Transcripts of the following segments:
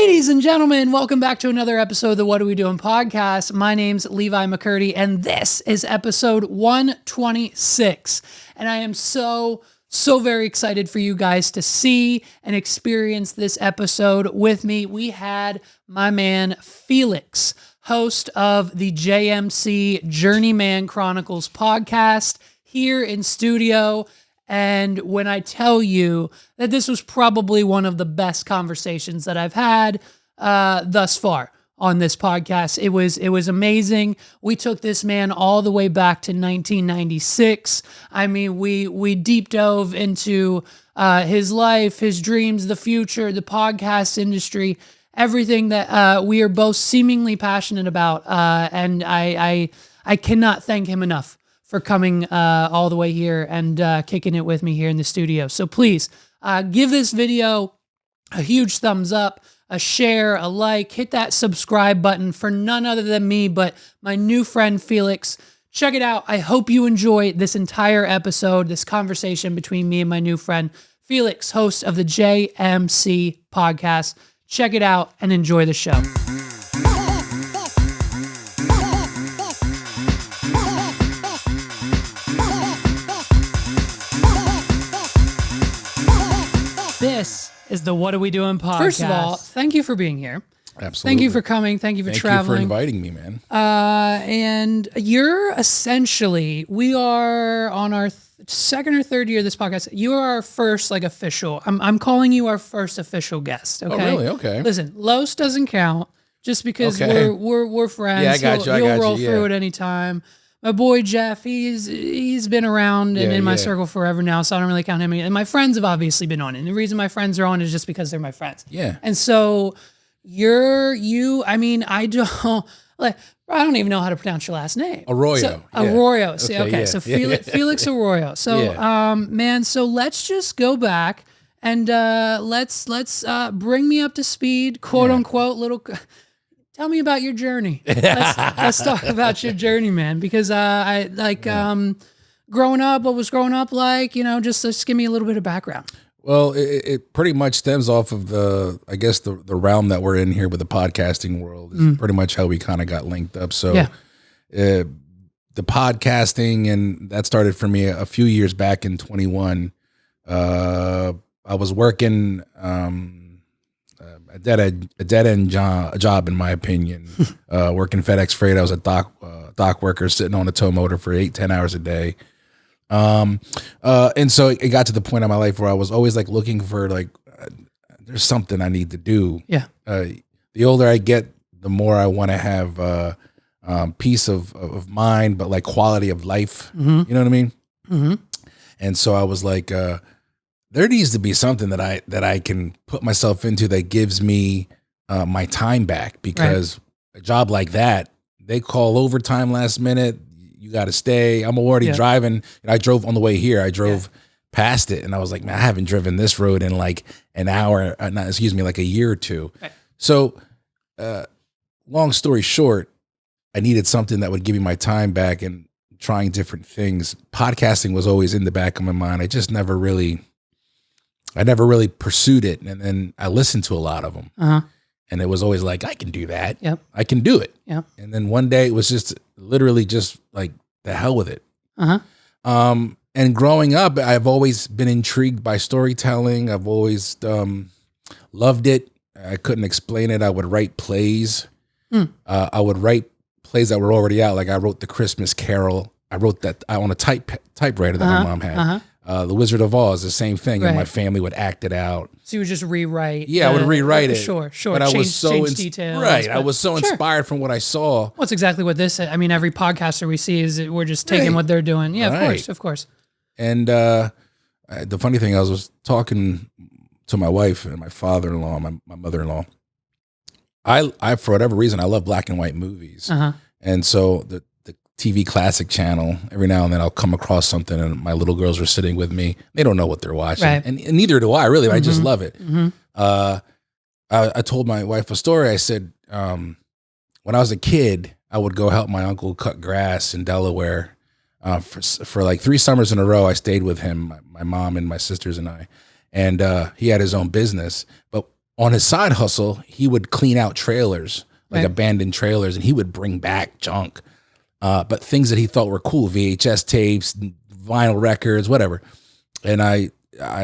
Ladies and gentlemen, welcome back to another episode of the What Are We Doing podcast. My name's Levi McCurdy, and this is episode 126. And I am so very excited for you guys to see and experience this episode with me. We had my man Felix, host of the JMC Journeyman Chronicles podcast, here in studio. And when I tell you that this was probably one of the best conversations that I've had thus far on this podcast, it was amazing. We took this man all the way back to 1996. I mean, we deep dove into his life, his dreams, the future, the podcast industry, everything that we are both seemingly passionate about. And I cannot thank him enough for coming all the way here and kicking it with me here in the studio. So please give this video a huge thumbs up, a share, a like, hit that subscribe button for none other than me, but my new friend Felix. Check it out. I hope you enjoy this entire episode, this conversation between me and my new friend Felix, host of the JMC podcast. Check it out and enjoy the show. This is the What Are We Doing podcast. First of all, thank you for being here. Absolutely. Thank you for coming. Thank you for traveling. Thank you for inviting me, man. And you're essentially, we are on our second or third year of this podcast. You are our first official. I'm calling you our first official guest. Okay. Oh, really? Okay. Listen, Los doesn't count just because we're friends. Yeah, I got you. He'll roll through at any time. My boy Jeff, he's been around and in my circle forever now, so I don't really count him. And my friends have obviously been on it. And the reason my friends are on is just because they're my friends. Yeah. And so I don't even know how to pronounce your last name. Arroyo. So, Arroyo. See, Okay. So Felix Arroyo. So, man, so let's just go back and let's bring me up to speed, quote unquote, Tell me about your journey. Let's talk about your journey, man. Because growing up, what was growing up like? Just give me a little bit of background. Well, it pretty much stems off of the realm that we're in here with the podcasting world. Is pretty much how we kind of got linked up. So, the podcasting, and that started for me a few years back in 21. I was working. A dead end job, in my opinion. Working FedEx Freight, I was a dock worker sitting on a tow motor for 8-10 hours a day. And so it got to the point in my life where I was always looking for there's something I need to do. Yeah. The older I get, the more I want to have peace of mind, but quality of life. Mm-hmm. You know what I mean? Mm-hmm. And so I was like, there needs to be something that I can put myself into that gives me my time back, because a job like that, they call overtime last minute. You got to stay. I'm already driving. And I drove on the way here. I drove past it, and I was like, man, I haven't driven this road in an hour. A year or two. Right. So, long story short, I needed something that would give me my time back, and trying different things. Podcasting was always in the back of my mind. I never really pursued it. And then I listened to a lot of them. Uh-huh. And it was always like, I can do that. Yep. I can do it. Yep. And then one day it was just literally just the hell with it. Uh-huh. And growing up, I've always been intrigued by storytelling. I've always loved it. I couldn't explain it. I would write plays. I would write plays that were already out. I wrote The Christmas Carol. I wrote that on a typewriter that my mom had. Uh-huh. The Wizard of Oz, the same thing, and my family would act it out. So you would just rewrite. Yeah, I would rewrite it. Sure. But I was so change details. Right, I was so inspired from what I saw. Well, that's exactly what this. Every podcaster we see is we're just taking what they're doing. Yeah, of course. And the funny thing, I was talking to my wife and my father-in-law, my mother-in-law. I for whatever reason, I love black and white movies, and so the TV classic channel, every now and then I'll come across something, and my little girls are sitting with me. They don't know what they're watching, and neither do I, really. I just love it. I told my wife a story. I said, when I was a kid, I would go help my uncle cut grass in Delaware. For 3 summers in a row, I stayed with him, my mom and my sisters and I. And he had his own business. But on his side hustle, he would clean out trailers, like abandoned trailers, and he would bring back junk. But things that he thought were cool, VHS tapes, vinyl records, whatever. And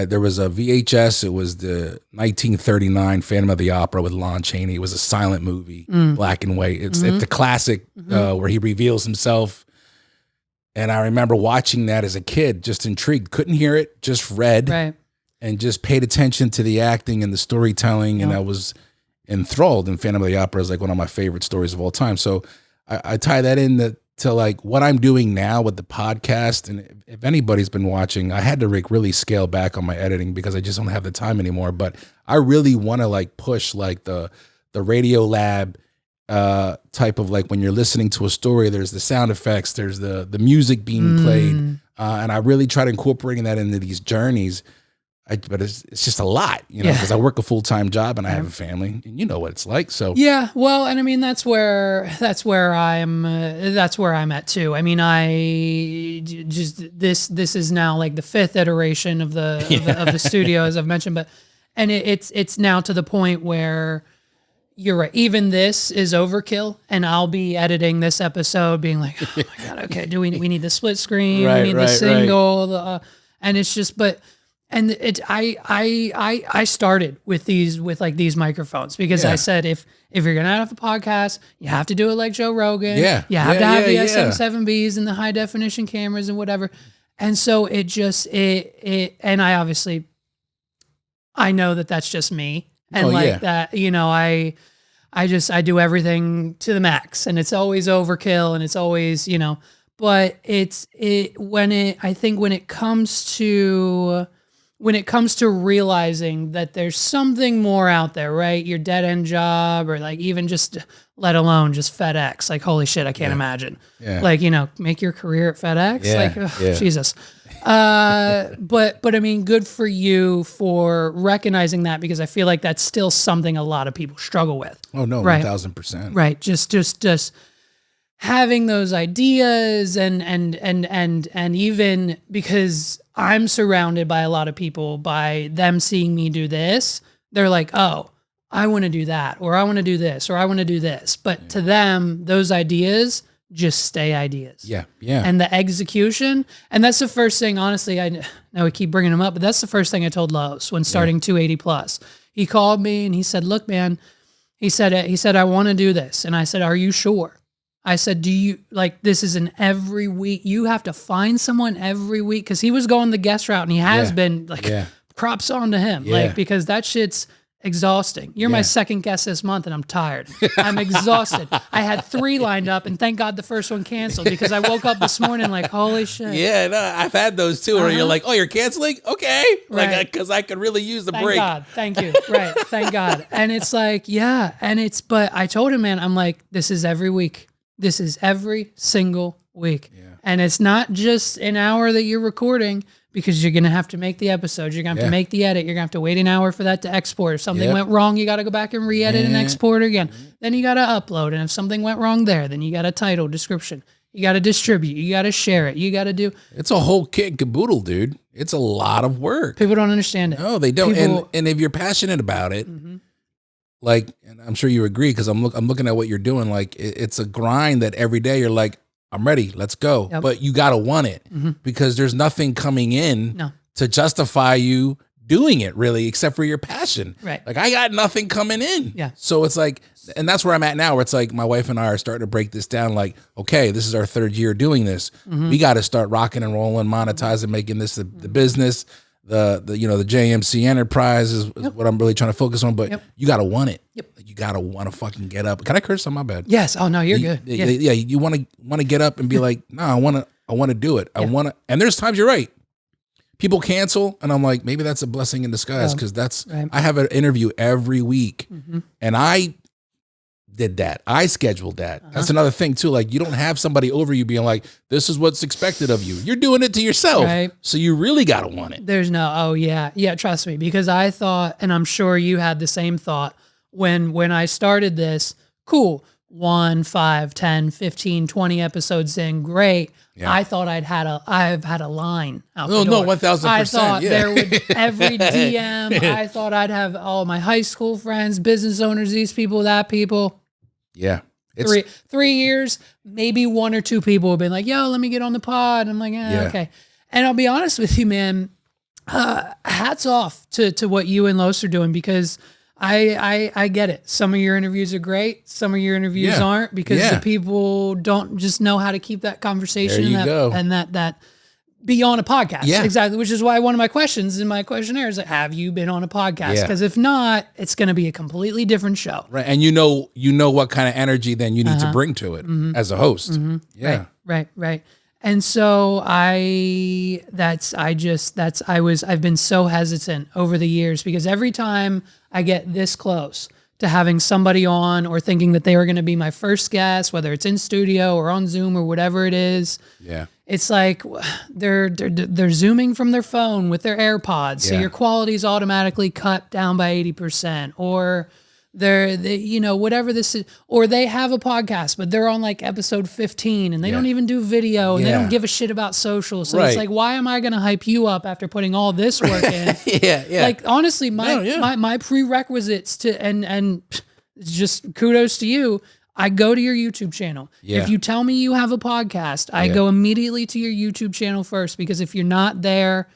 there was a VHS. It was the 1939 Phantom of the Opera with Lon Chaney. It was a silent movie, black and white. It's the classic where he reveals himself. And I remember watching that as a kid, just intrigued. Couldn't hear it, just read, and just paid attention to the acting and the storytelling. And I was enthralled. And Phantom of the Opera is like one of my favorite stories of all time. So I tie that in to like what I'm doing now with the podcast. And if anybody's been watching, I had to really scale back on my editing because I just don't have the time anymore. But I really want to like push like the Radio Lab type of like when you're listening to a story, there's the sound effects, there's the music being played. And I really try to incorporating that into these journeys. But it's just a lot, because I work a full-time job and I have a family, and you know what it's like. So well, and I mean that's where I'm at too. I mean, this is now like the 5th iteration of the studio, as I've mentioned, and it's now to the point where you're right. Even this is overkill, and I'll be editing this episode, being like, oh my god, okay, we need the split screen, we need the single, and it's just And I started with these microphones because I said if you're gonna have a podcast, you have to do it like Joe Rogan. You have to have the SM7Bs and the high definition cameras and whatever. And so and I know that that's just me. And that, I do everything to the max, and it's always overkill, and it's always, but I think when it comes to realizing that there's something more out there, right? Your dead end job, or like even just, let alone just FedEx. Like, holy shit, I can't imagine. Like, make your career at FedEx. Jesus. But I mean, good for you for recognizing that, because I feel like that's still something a lot of people struggle with. Oh no, right? 1000%. Right. Just having those ideas and even because I'm surrounded by a lot of people, by them seeing me do this, they're like, oh, I want to do that, or I want to do this, or I want to do this. But to them, those ideas just stay ideas. Yeah. And the execution, and that's the first thing, honestly, I know we keep bringing them up, but that's the first thing I told Lowe's when starting 280 Plus. He called me and he said, look, man, he said, I want to do this. And I said, are you sure? I said, do you, like, this is an every week, you have to find someone every week, because he was going the guest route, and he has been, like, props on to him, like, because that shit's exhausting. You're my second guest this month, and I'm tired. I'm exhausted. I had 3 lined up, and thank God the first one canceled, because I woke up this morning like, holy shit. Yeah, no, I've had those too, where you're like, oh, you're canceling? Okay. Like, because I could really use the break. Thank God. Thank you. Right. Thank God. And it's like, but I told him, man, I'm like, this is every week. This is every single week. Yeah. And it's not just an hour that you're recording, because you're going to have to make the episodes. You're going to have to make the edit. You're going to have to wait an hour for that to export. If something went wrong, you got to go back and re-edit and export again. Then you got to upload. And if something went wrong there, then you got a title, description. You got to distribute. You got to share it. You got to do. It's a whole kit and caboodle, dude. It's a lot of work. People don't understand it. No, they don't. And if you're passionate about it, like, and I'm sure you agree, because I'm looking at what you're doing. Like, it's a grind that every day you're like, I'm ready, let's go. Yep. But you gotta want it, because there's nothing coming in to justify you doing it, really, except for your passion. Right. Like, I got nothing coming in. Yeah. So it's like, and that's where I'm at now, where it's like my wife and I are starting to break this down. Like, okay, this is our 3rd year doing this. We got to start rocking and rolling, monetizing, making this the business. The JMC enterprise is what I'm really trying to focus on, but you got to want it. You got to want to fucking get up. Can I curse on my bed? Yes. Oh no, you're good. Yeah. You want to get up and be like, no, I want to do it. I want to, and there's times you're right. People cancel, and I'm like, maybe that's a blessing in disguise, because I have an interview every week, and I did that. I scheduled that. That's another thing too. Like, you don't have somebody over you being like, this is what's expected of you. You're doing it to yourself. Right. So you really got to want it. There's no, yeah, trust me, because I thought, and I'm sure you had the same thought when I started this, cool, 1, 5, 10, 15, 20 episodes in, great. Yeah. I thought I've had a line out No, the door. 1,000%. I thought yeah. there would every DM. I thought I'd have all my high school friends, business owners, these people, that people. Yeah. 3 years, maybe 1 or 2 people have been like, "Yo, let me get on the pod." I'm like, okay. And I'll be honest with you, man. Hats off to what you and Los are doing, because I get it. Some of your interviews are great. Some of your interviews aren't, because the people don't just know how to keep that conversation and that be on a podcast. Yeah. Exactly. Which is why one of my questions in my questionnaire is like, have you been on a podcast? Because if not, it's going to be a completely different show. Right. And you know what kind of energy then you need to bring to it as a host. Yeah. Right. And so I've been so hesitant over the years, because every time I get this close to having somebody on or thinking that they were going to be my first guest, whether it's in studio or on Zoom or whatever it is, it's like they're Zooming from their phone with their AirPods. So your quality is automatically cut down by 80%, or whatever this is, or they have a podcast, but they're on like episode 15 and they don't even do video and they don't give a shit about social. So it's like, why am I going to hype you up after putting all this work in? Like, honestly, my prerequisites to, and it's just kudos to you. I go to your YouTube channel. If you tell me you have a podcast, I go immediately to your YouTube channel first, because if you're not there,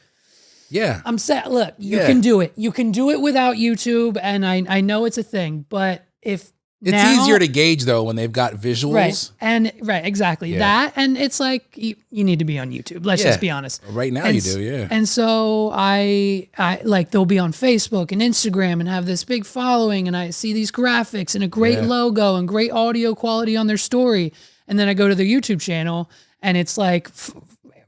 I'm sad. Look, you can do it. You can do it without YouTube, and I know it's a thing, but it's easier to gauge though when they've got visuals. Exactly. That, and it's like you need to be on YouTube. Let's just be honest. Right now you do, And so I like, they'll be on Facebook and Instagram and have this big following, and I see these graphics and a great logo and great audio quality on their story, and then I go to their YouTube channel and it's like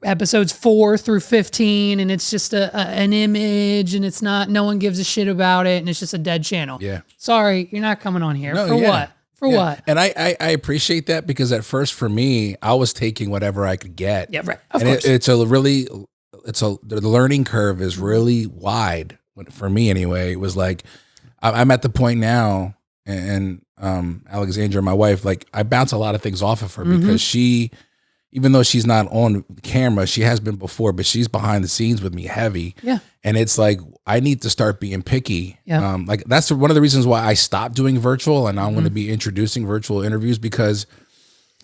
episodes 4 through 15, and it's just an image, and it's not, no one gives a shit about it, and it's just a dead channel. Sorry, you're not coming on here. What? For what? And I appreciate that, because at first for me, I was taking whatever I could get. Of course. The learning curve is really wide for me anyway. It was like, I'm at the point now, and Alexandra, my wife, like, I bounce a lot of things off of her, because she, even though she's not on camera, she has been before, but she's behind the scenes with me heavy. And it's like, I need to start being picky. Like, that's one of the reasons why I stopped doing virtual, and I'm going to be introducing virtual interviews, because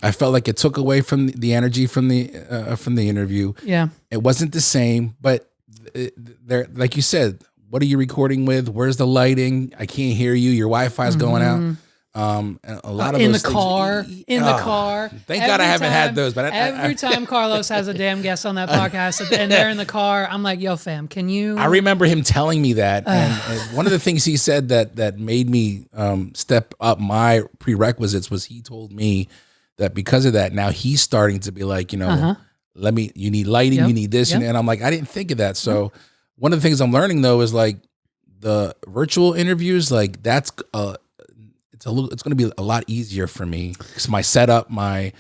I felt like it took away from the energy from the interview. It wasn't the same, but there, like you said, what are you recording with? Where's the lighting? I can't hear you. Your Wi-Fi is going out. And a lot of in those the things, car. Thank God I haven't had those. But every time Carlos has a damn guest on that podcast and they're in the car, I'm like, "Yo, fam, can you?" I remember him telling me that, and one of the things he said that made me step up my prerequisites was, he told me that because of that, now he's starting to be like, you need lighting, you need this, and I'm like, I didn't think of that. So one of the things I'm learning though is like the virtual interviews, like that's it's going to be a lot easier for me, because my setup, my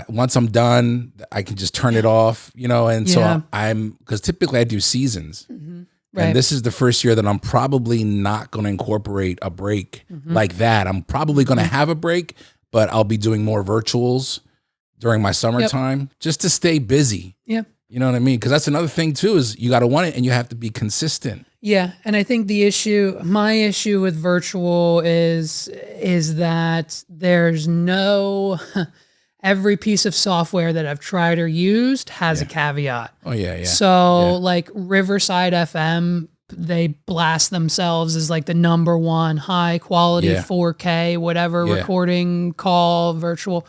once I'm done, I can just turn it off, and so because typically I do seasons, and this is the first year that I'm probably not going to incorporate a break like that. I'm probably going to have a break, but I'll be doing more virtuals during my summertime just to stay busy. You know what I mean? Because that's another thing too, is you got to want it, and you have to be consistent. And I think my issue with virtual is that there's no, every piece of software that I've tried or used has a caveat. So like Riverside FM, they blast themselves as like the #1 high quality 4K, whatever recording call virtual.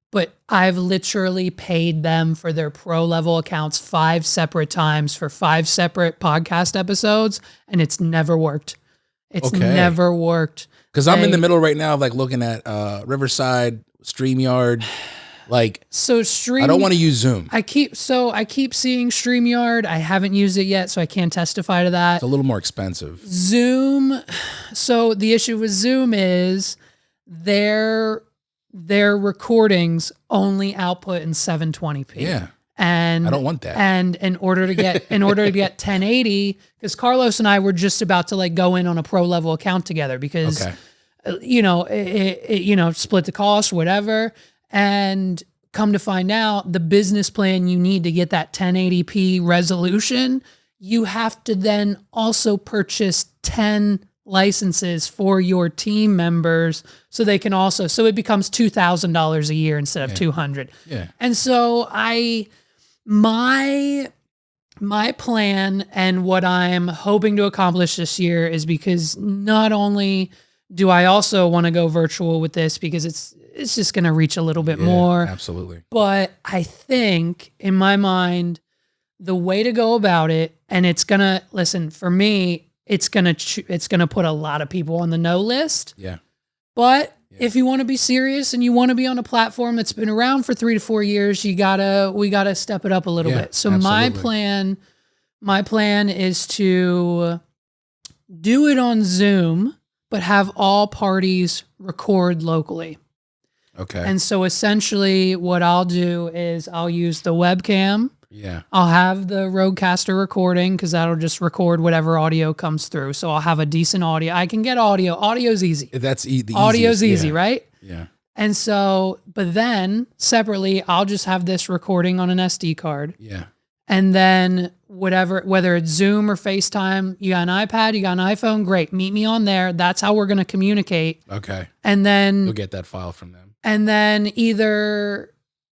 But I've literally paid them for their pro level accounts 5 separate times for 5 separate podcast episodes, and it's never worked. It's never worked. Because I'm in the middle right now of like looking at Riverside, StreamYard. Like, so I don't want to use Zoom. I keep seeing StreamYard. I haven't used it yet, so I can't testify to that. It's a little more expensive. Zoom. So the issue with Zoom is their recordings only output in 720p. And I don't want that. And in order to get 1080, because Carlos and I were just about to like go in on a pro level account together, because split the cost, whatever. And come to find out, the business plan you need to get that 1080p resolution, you have to then also purchase 10 licenses for your team members so they can also, so it becomes $2,000 a year instead of $200. Yeah. And so my plan and what I'm hoping to accomplish this year is, because not only do I also want to go virtual with this, because it's just going to reach a little bit more. Absolutely. But I think in my mind, the way to go about it, and it's going to, listen, for me, it's going to put a lot of people on the no list. Yeah. But if you want to be serious and you want to be on a platform that's been around for 3 to 4 years, we gotta step it up a little bit. So absolutely. my plan is to do it on Zoom, but have all parties record locally. Okay. And so essentially what I'll do is I'll use the webcam. Yeah. I'll have the Rodecaster recording, because that'll just record whatever audio comes through. So I'll have a decent audio. I can get audio. Audio's easy. That's the Audio's easiest. easy, right? Yeah. And so, but then separately, I'll just have this recording on an SD card. Yeah. And then whether it's Zoom or FaceTime, you got an iPad, you got an iPhone, great. Meet me on there. That's how we're going to communicate. Okay. And then you'll get that file from them. And then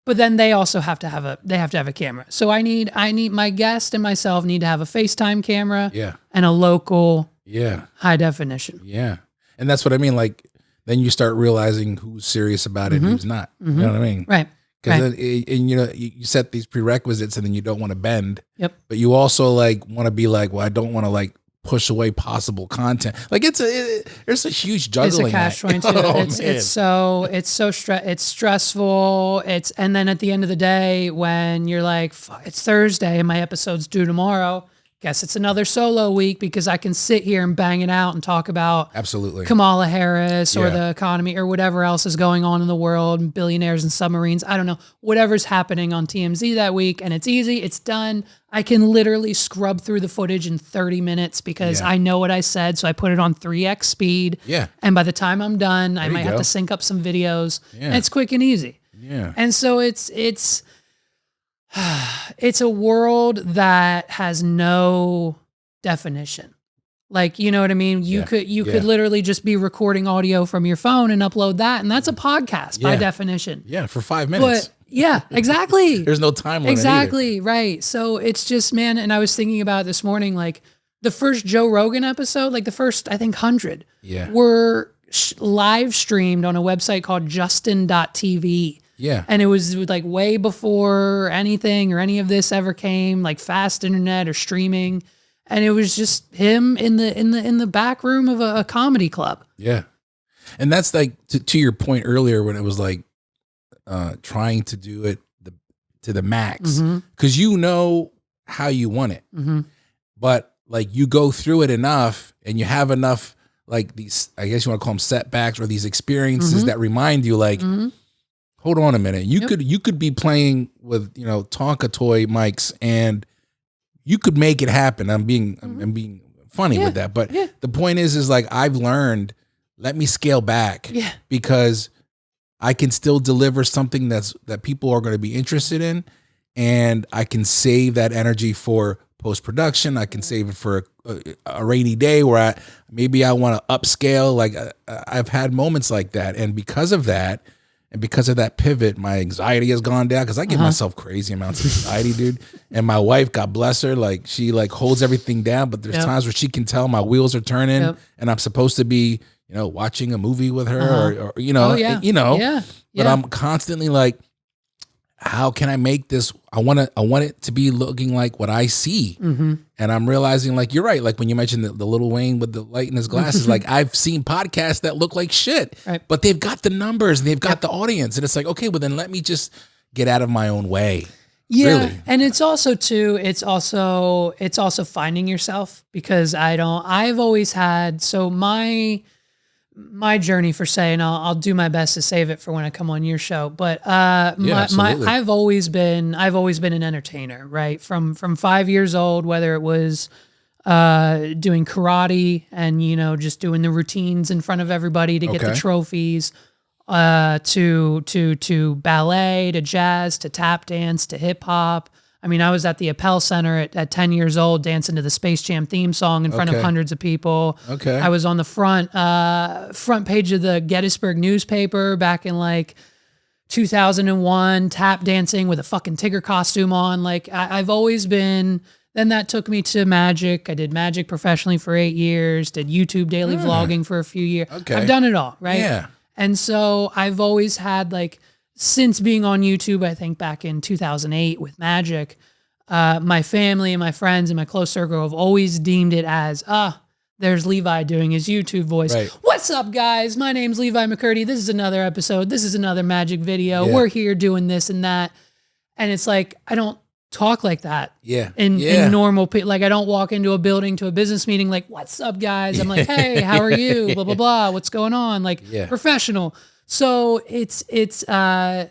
but then they also have to have a camera. So I need my guest and myself need to have a FaceTime camera. Yeah. And a local. Yeah. High definition. Yeah. And that's what I mean. Like, then you start realizing who's serious about it and who's not. You know what I mean? Right. Because you set these prerequisites and then you don't want to bend. Yep. But you also want to be like, well, I don't want to push away possible content. Like there's a huge juggling. It's a catch-22. It's stressful. And then at the end of the day, when you're like, it's Thursday and my episode's due tomorrow, guess it's another solo week, because I can sit here and bang it out and talk about absolutely Kamala Harris or the economy or whatever else is going on in the world, billionaires and submarines. I don't know, whatever's happening on TMZ that week. And it's easy. It's done. I can literally scrub through the footage in 30 minutes because I know what I said. So I put it on 3x speed. Yeah. And by the time I'm done, I might have to sync up some videos. Yeah. And it's quick and easy. Yeah. And so it's a world that has no definition. Like, you know what I mean? You could literally just be recording audio from your phone and upload that. And that's a podcast by definition. Yeah. For 5 minutes. But yeah, exactly. There's no time limit. Exactly. Right. So it's just, man. And I was thinking about it this morning, like the first Joe Rogan episode, like the first, I think 100 were live streamed on a website called Justin.tv. Yeah. And it was like way before anything or any of this ever came, like fast internet or streaming. And it was just him in the back room of a comedy club. Yeah. And that's like to your point earlier when it was like trying to do it to the max, because you know how you want it. But like you go through it enough and you have enough like these, I guess you want to call them setbacks or these experiences that remind you like, hold on a minute. You could be playing with, Tonka toy mics and you could make it happen. I'm being funny with that. But the point is like, I've learned, let me scale back because I can still deliver something that people are going to be interested in. And I can save that energy for post-production. I can save it for a rainy day where I want to upscale. Like I've had moments like that. And because of that, and because of that pivot, my anxiety has gone down because I give myself crazy amounts of anxiety, dude. And my wife, God bless her, like she holds everything down, but there's times where she can tell my wheels are turning and I'm supposed to be, watching a movie with her but I'm constantly like, how can I make this? I want it to be looking like what I see. And I'm realizing like, you're right. Like when you mentioned the little Wayne with the light in his glasses, like I've seen podcasts that look like shit, but they've got the numbers and they've got the audience. And it's like, okay, well then let me just get out of my own way. Yeah. Really. And it's also finding yourself, because I've always had, so my journey for saying I'll do my best to save it for when I come on your show. But I've always been an entertainer, right? From 5 years old, whether it was doing karate and, you know, just doing the routines in front of everybody to get the trophies, to ballet, to jazz, to tap dance, to hip hop. I mean, I was at the Appel Center at 10 years old dancing to the Space Jam theme song in front of hundreds of people. Okay. I was on the front page of the Gettysburg newspaper back in like 2001, tap dancing with a fucking Tigger costume on. Like I've always been, then that took me to magic. I did magic professionally for 8 years, did YouTube daily vlogging for a few years. Okay. I've done it all, right? Yeah. And so I've always had like, since being on YouTube, I think back in 2008 with magic, my family and my friends and my close circle have always deemed it as, there's Levi doing his YouTube voice. Right. What's up, guys? My name's Levi McCurdy. This is another episode. This is another magic video. Yeah. We're here doing this and that. And it's like, I don't talk like that. In normal, like I don't walk into a building to a business meeting like, what's up, guys? I'm like, hey, how are you? Blah, blah, blah. What's going on? Like professional. So it's the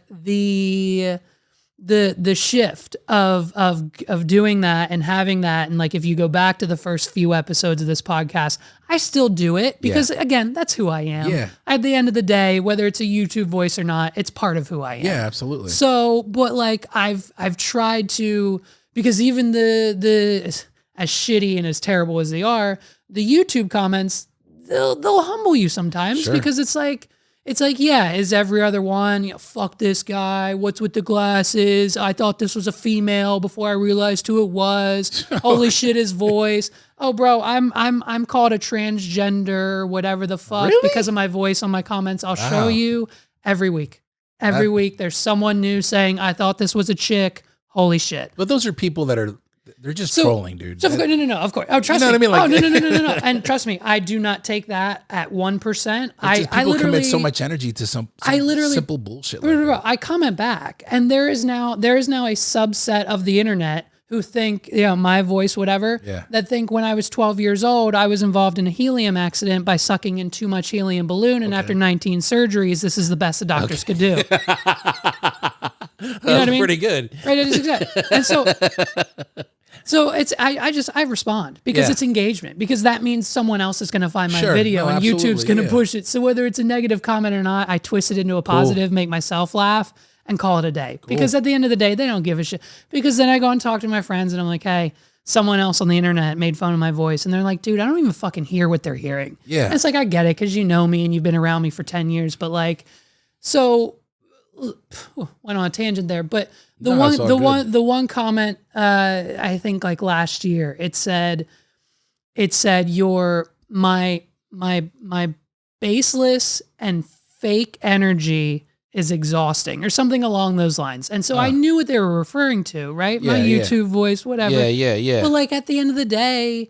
shift of doing that and having that. And like, if you go back to the first few episodes of this podcast, I still do it because again, that's who I am. Yeah. At the end of the day, whether it's a YouTube voice or not, it's part of who I am. Yeah, absolutely. So, but like I've tried to, because even the as shitty and as terrible as they are, the YouTube comments, they'll humble you sometimes because it's like, yeah, is every other one, you know, fuck this guy, what's with the glasses, I thought this was a female before I realized who it was, holy shit, his voice, oh bro, I'm called a transgender, whatever the fuck, because of my voice on my comments. I'll show you every week. Every week there's someone new saying, I thought this was a chick, holy shit. But those are people that are, they're just trolling, dude. So no, of course. Oh, trust me. You know what I mean? Like, no. And trust me, I do not take that at 1%. I literally commit so much energy to some simple bullshit. I comment back, and there is now a subset of the internet who think, you know, my voice, whatever, that think when I was 12 years old, I was involved in a helium accident by sucking in too much helium balloon, and after 19 surgeries, this is the best the doctors could do. You know what I mean? Pretty good, right? It is exactly, and so it's I respond because it's engagement, because that means someone else is going to find my video and YouTube's going to push it. So whether it's a negative comment or not, I twist it into a positive, make myself laugh, and call it a day. Because at the end of the day, they don't give a shit. Because then I go and talk to my friends and I'm like, hey, someone else on the internet made fun of my voice, and they're like, dude, I don't even fucking hear what they're hearing. Yeah, and it's like, I get it because you know me and you've been around me for 10 years, but like, so went on a tangent there, but the one comment, I think like last year, it said you're my baseless and fake energy is exhausting, or something along those lines. And so I knew what they were referring to, right? My YouTube voice, whatever. Yeah. But like at the end of the day,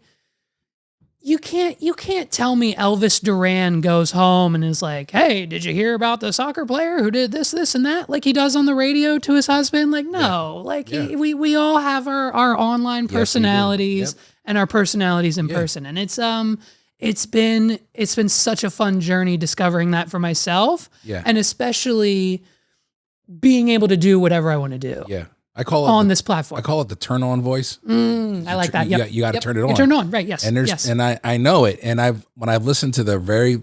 you can't tell me Elvis Duran goes home and is like, hey, did you hear about the soccer player who did this, and that? Like he does on the radio to his husband? Like, no. We all have our online personalities and our personalities in person. And it's been such a fun journey discovering that for myself. Yeah. And especially being able to do whatever I want to do. Yeah. I call it on this platform. I call it the turn on voice. I like that. You got to turn it on. You turn on, right? Yes. And and I know it. And when I've listened to the very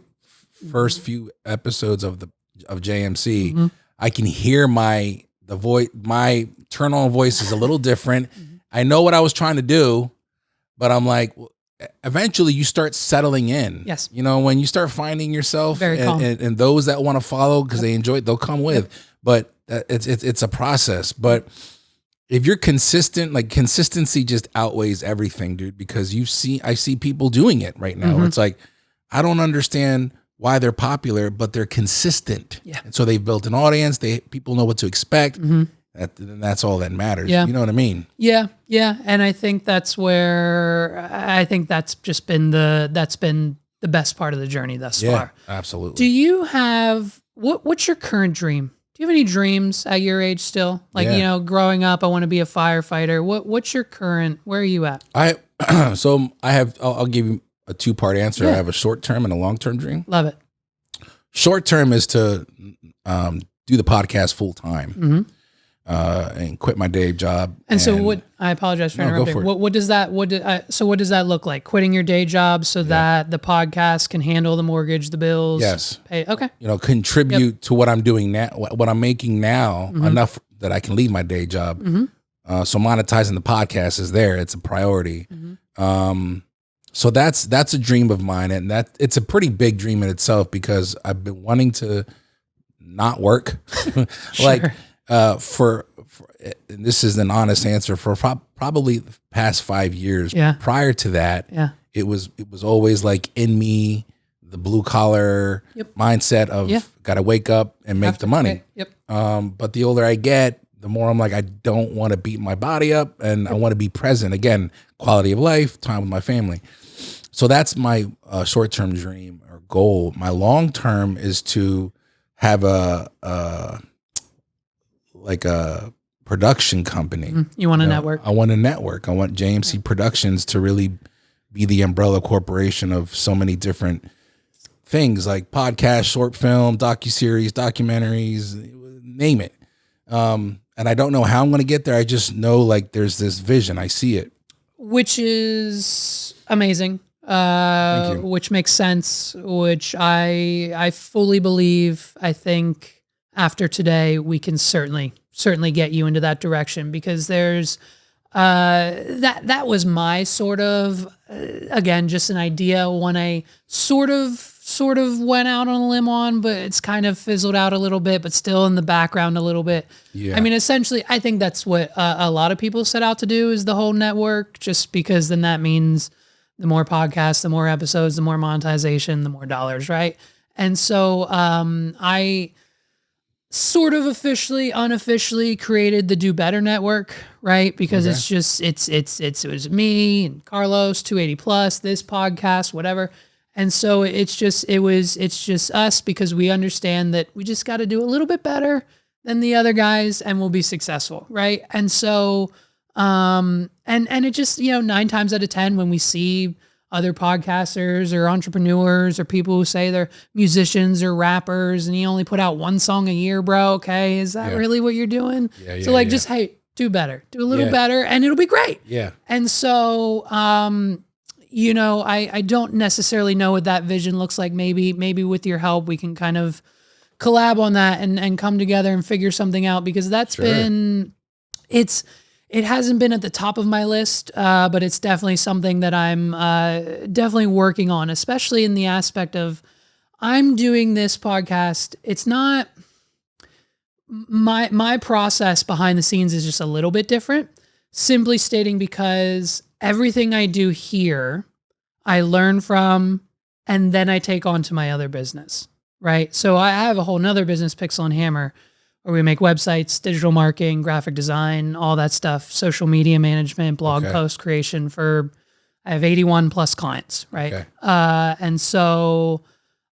first few episodes of JMC, I can hear my turn on voice is a little different. I know what I was trying to do, but I'm like, eventually you start settling in. Yes. You know, when you start finding yourself, and those that want to follow because they enjoy it, they'll come with. But it's a process. But if you're consistent, like consistency just outweighs everything, dude, because I see people doing it right now. It's like, I don't understand why they're popular, but they're consistent. Yeah. And so they've built an audience. People know what to expect. That's all that matters. Yeah. You know what I mean? Yeah. Yeah. And I think that's been the best part of the journey thus far. Absolutely. Do you have, what's your current dream? Do you have any dreams at your age still? Like, you know, growing up, I want to be a firefighter. What's your current, where are you at? I'll give you a two-part answer. Yeah. I have a short-term and a long-term dream. Love it. Short-term is to do the podcast full-time. and quit my day job. And so what, I apologize for interrupting. What does that look like? Quitting your day job so that the podcast can handle the mortgage, the bills? Yes. Pay, okay. Contribute to what I'm doing now, what I'm making now, enough that I can leave my day job. So monetizing the podcast is there. It's a priority. So that's a dream of mine. And that it's a pretty big dream in itself because I've been wanting to not work. For this is an honest answer, for probably the past 5 years. Prior to that, it was always like in me, the blue collar mindset of got to wake up and make the money. But the older I get, the more I'm like, I don't want to beat my body up, and I want to be present. Again, quality of life, time with my family. So that's my short-term dream or goal. My long-term is to have a production company. You want a network? I want a network. I want JMC Productions to really be the umbrella corporation of so many different things, like podcast, short film, docuseries, documentaries, name it. And I don't know how I'm going to get there. I just know like there's this vision. I see it. Which is amazing. Which makes sense, which I fully believe. I think after today, we can certainly get you into that direction, because there's that was my sort of again, just an idea when I sort of went out on a limb on, but it's kind of fizzled out a little bit, but still in the background a little bit. I mean, essentially, I think that's what a lot of people set out to do, is the whole network, just because then that means the more podcasts, the more episodes, the more monetization, the more dollars, right? And so I sort of unofficially created the Do Better Network, right? Because it's just, it was me and Carlos, 280 Plus, this podcast, whatever. And so it's just us, because we understand that we just got to do a little bit better than the other guys and we'll be successful, right? And so, and it just, 9 times out of 10, when we see other podcasters or entrepreneurs or people who say they're musicians or rappers and you only put out 1 song a year, bro, okay, is that really what you're doing? Just, hey, do better, do a little better, and it'll be great. And so, I don't necessarily know what that vision looks like. Maybe with your help, we can kind of collab on that and come together and figure something out, because that's been, it hasn't been at the top of my list, but it's definitely something that I'm definitely working on, especially in the aspect of I'm doing this podcast. It's not my process behind the scenes is just a little bit different, simply stating because everything I do here, I learn from, and then I take on to my other business, right? So I have a whole nother business, Pixel and Hammer, where we make websites, digital marketing, graphic design, all that stuff, social media management, blog post creation I have 81 plus clients, right? And so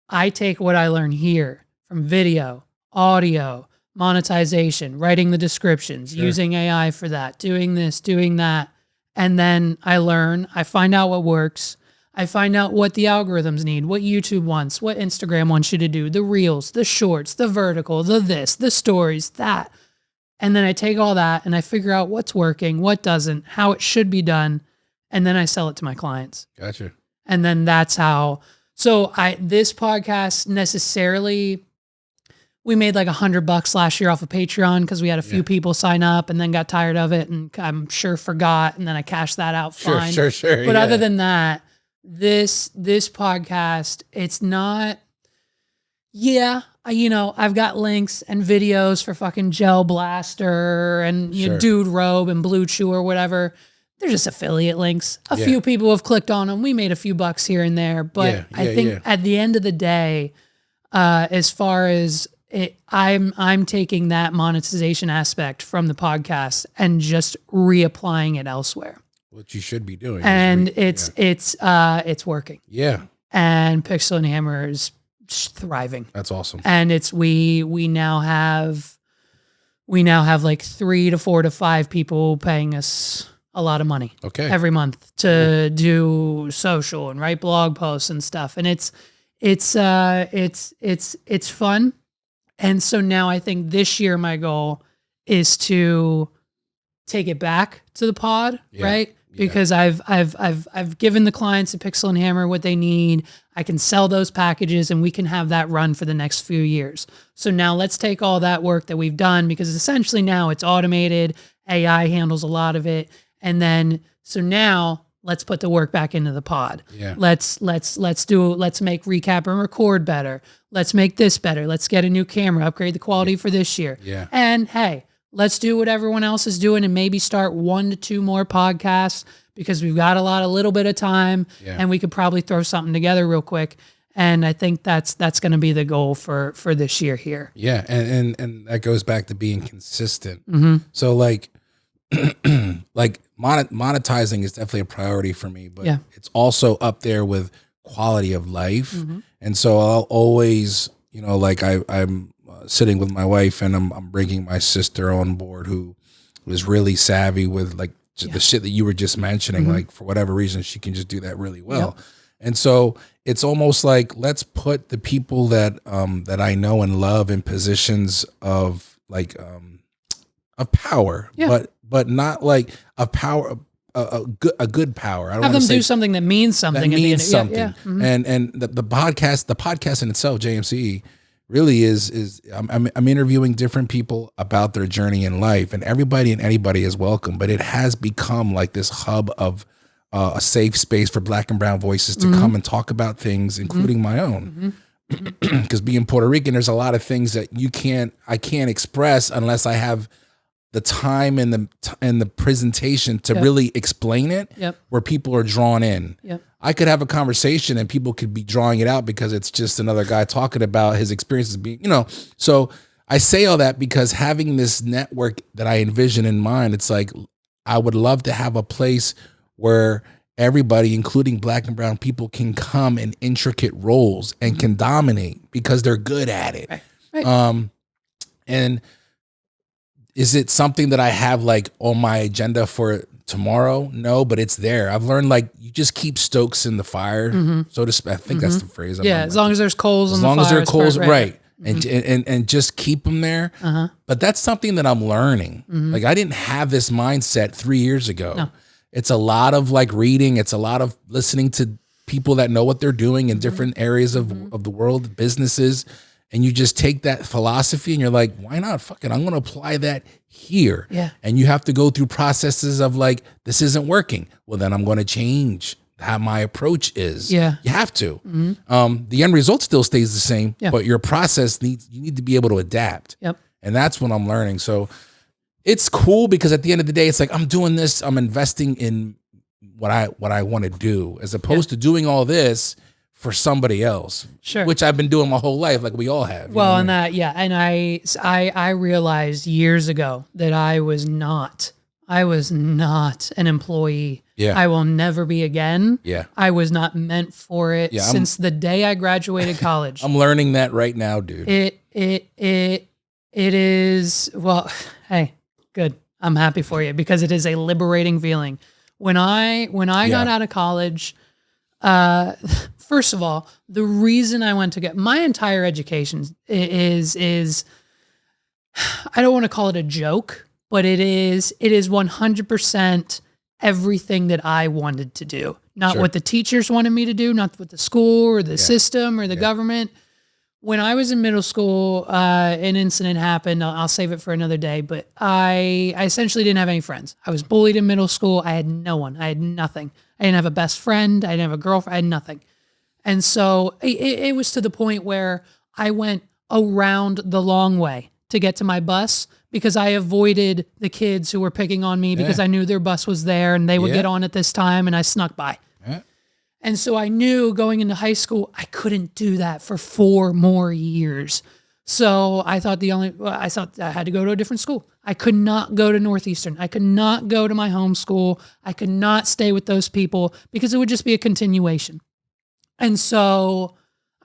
I take what I learn here from video, audio, monetization, writing the descriptions, using AI for that, doing this, doing that. And then I learn, I find out what works. I find out what the algorithms need, what YouTube wants, what Instagram wants you to do, the reels, the shorts, the vertical, the this, the stories, that. And then I take all that and I figure out what's working, what doesn't, how it should be done. And then I sell it to my clients. Gotcha. And then that's how, this podcast necessarily, we made like $100 last year off of Patreon because we had a few people sign up and then got tired of it and I'm sure forgot. And then I cashed that out fine. Sure. But other than that, this podcast, it's not, I've got links and videos for fucking Gel Blaster and Dude Robe and Blue Chew or whatever. They're just affiliate links. A few people have clicked on them. We made a few bucks here and there, but I think at the end of the day, as far as I'm taking that monetization aspect from the podcast and just reapplying it elsewhere. What you should be doing. And it's working. Yeah. And Pixel and Hammer is thriving. That's awesome. And we now have like 3 to 4 to 5 people paying us a lot of money every month to do social and write blog posts and stuff. And it's fun. And so now I think this year my goal is to take it back to the pod, right? Because I've given the clients a Pixel and Hammer what they need. I can sell those packages and we can have that run for the next few years. So now let's take all that work that we've done, because essentially now it's automated. AI handles a lot of it. And then, so now let's put the work back into the pod. Yeah. Let's make recap and record better. Let's make this better. Let's get a new camera, upgrade the quality for this year. Yeah. And hey, let's do what everyone else is doing and maybe start 1 to 2 more podcasts, because we've got a little bit of time and we could probably throw something together real quick. And I think that's going to be the goal for this year here. Yeah. And that goes back to being consistent. Mm-hmm. So like monetizing is definitely a priority for me, but it's also up there with quality of life. Mm-hmm. And so I'll always, like I'm sitting with my wife and I'm bringing my sister on board, who was really savvy with like the shit that you were just mentioning. Mm-hmm. Like for whatever reason, she can just do that really well. Yep. And so it's almost like, let's put the people that I know and love in positions of like of power, but not like a power, a good power. I don't have them say do something that means something. That means something. Yeah. Mm-hmm. And the podcast in itself, JMC, really is I'm interviewing different people about their journey in life, and everybody and anybody is welcome. But it has become like this hub of a safe space for Black and brown voices to come and talk about things, including my own. Because being Puerto Rican, there's a lot of things that I can't express unless I have the time and the presentation to really explain it, where people are drawn in. I could have a conversation and people could be drawing it out because it's just another guy talking about his experiences being, so I say all that because having this network that I envision in mind, it's like, I would love to have a place where everybody, including Black and brown people, can come in intricate roles and can dominate because they're good at it. Right. And is it something that I have like on my agenda for tomorrow? No, but it's there. I've learned like you just keep stokes in the fire, so to speak. I think that's the phrase. As long as there's coals in the fire. As long as there are coals, right. And just keep them there. But that's something that I'm learning. Like I didn't have this mindset 3 years ago. No. It's a lot of like reading. It's a lot of listening to people that know what they're doing in different areas of the world, businesses. And you just take that philosophy and you're like, why not? Fuck it. I'm going to apply that here. Yeah. And you have to go through processes of like, this isn't working. Well, then I'm going to change how my approach is. Yeah. You have to. The end result still stays the same, but your process you need to be able to adapt. Yep. And that's what I'm learning. So it's cool because at the end of the day, it's like, I'm doing this, I'm investing in what I want to do, as opposed to doing all this for somebody else, which I've been doing my whole life, like we all have. Well, and that, and I realized years ago that I was not an employee. Yeah. I will never be again. Yeah. I was not meant for it since the day I graduated college. I'm learning that right now, dude. It is, well, hey, good. I'm happy for you because it is a liberating feeling. When I got out of college, first of all, the reason I went to get my entire education is I don't want to call it a joke, but it is 100% everything that I wanted to do. Not what the teachers wanted me to do, not what the school or the system or the government. When I was in middle school, an incident happened. I'll save it for another day, but I essentially didn't have any friends. I was bullied in middle school. I had no one. I had nothing. I didn't have a best friend. I didn't have a girlfriend. I had nothing. And so it was to the point where I went around the long way to get to my bus because I avoided the kids who were picking on me because I knew their bus was there and they would get on at this time, and I snuck by. Yeah. And so I knew going into high school, I couldn't do that for 4 more years. So I thought I had to go to a different school. I could not go to Northeastern. I could not go to my home school. I could not stay with those people because it would just be a continuation. And so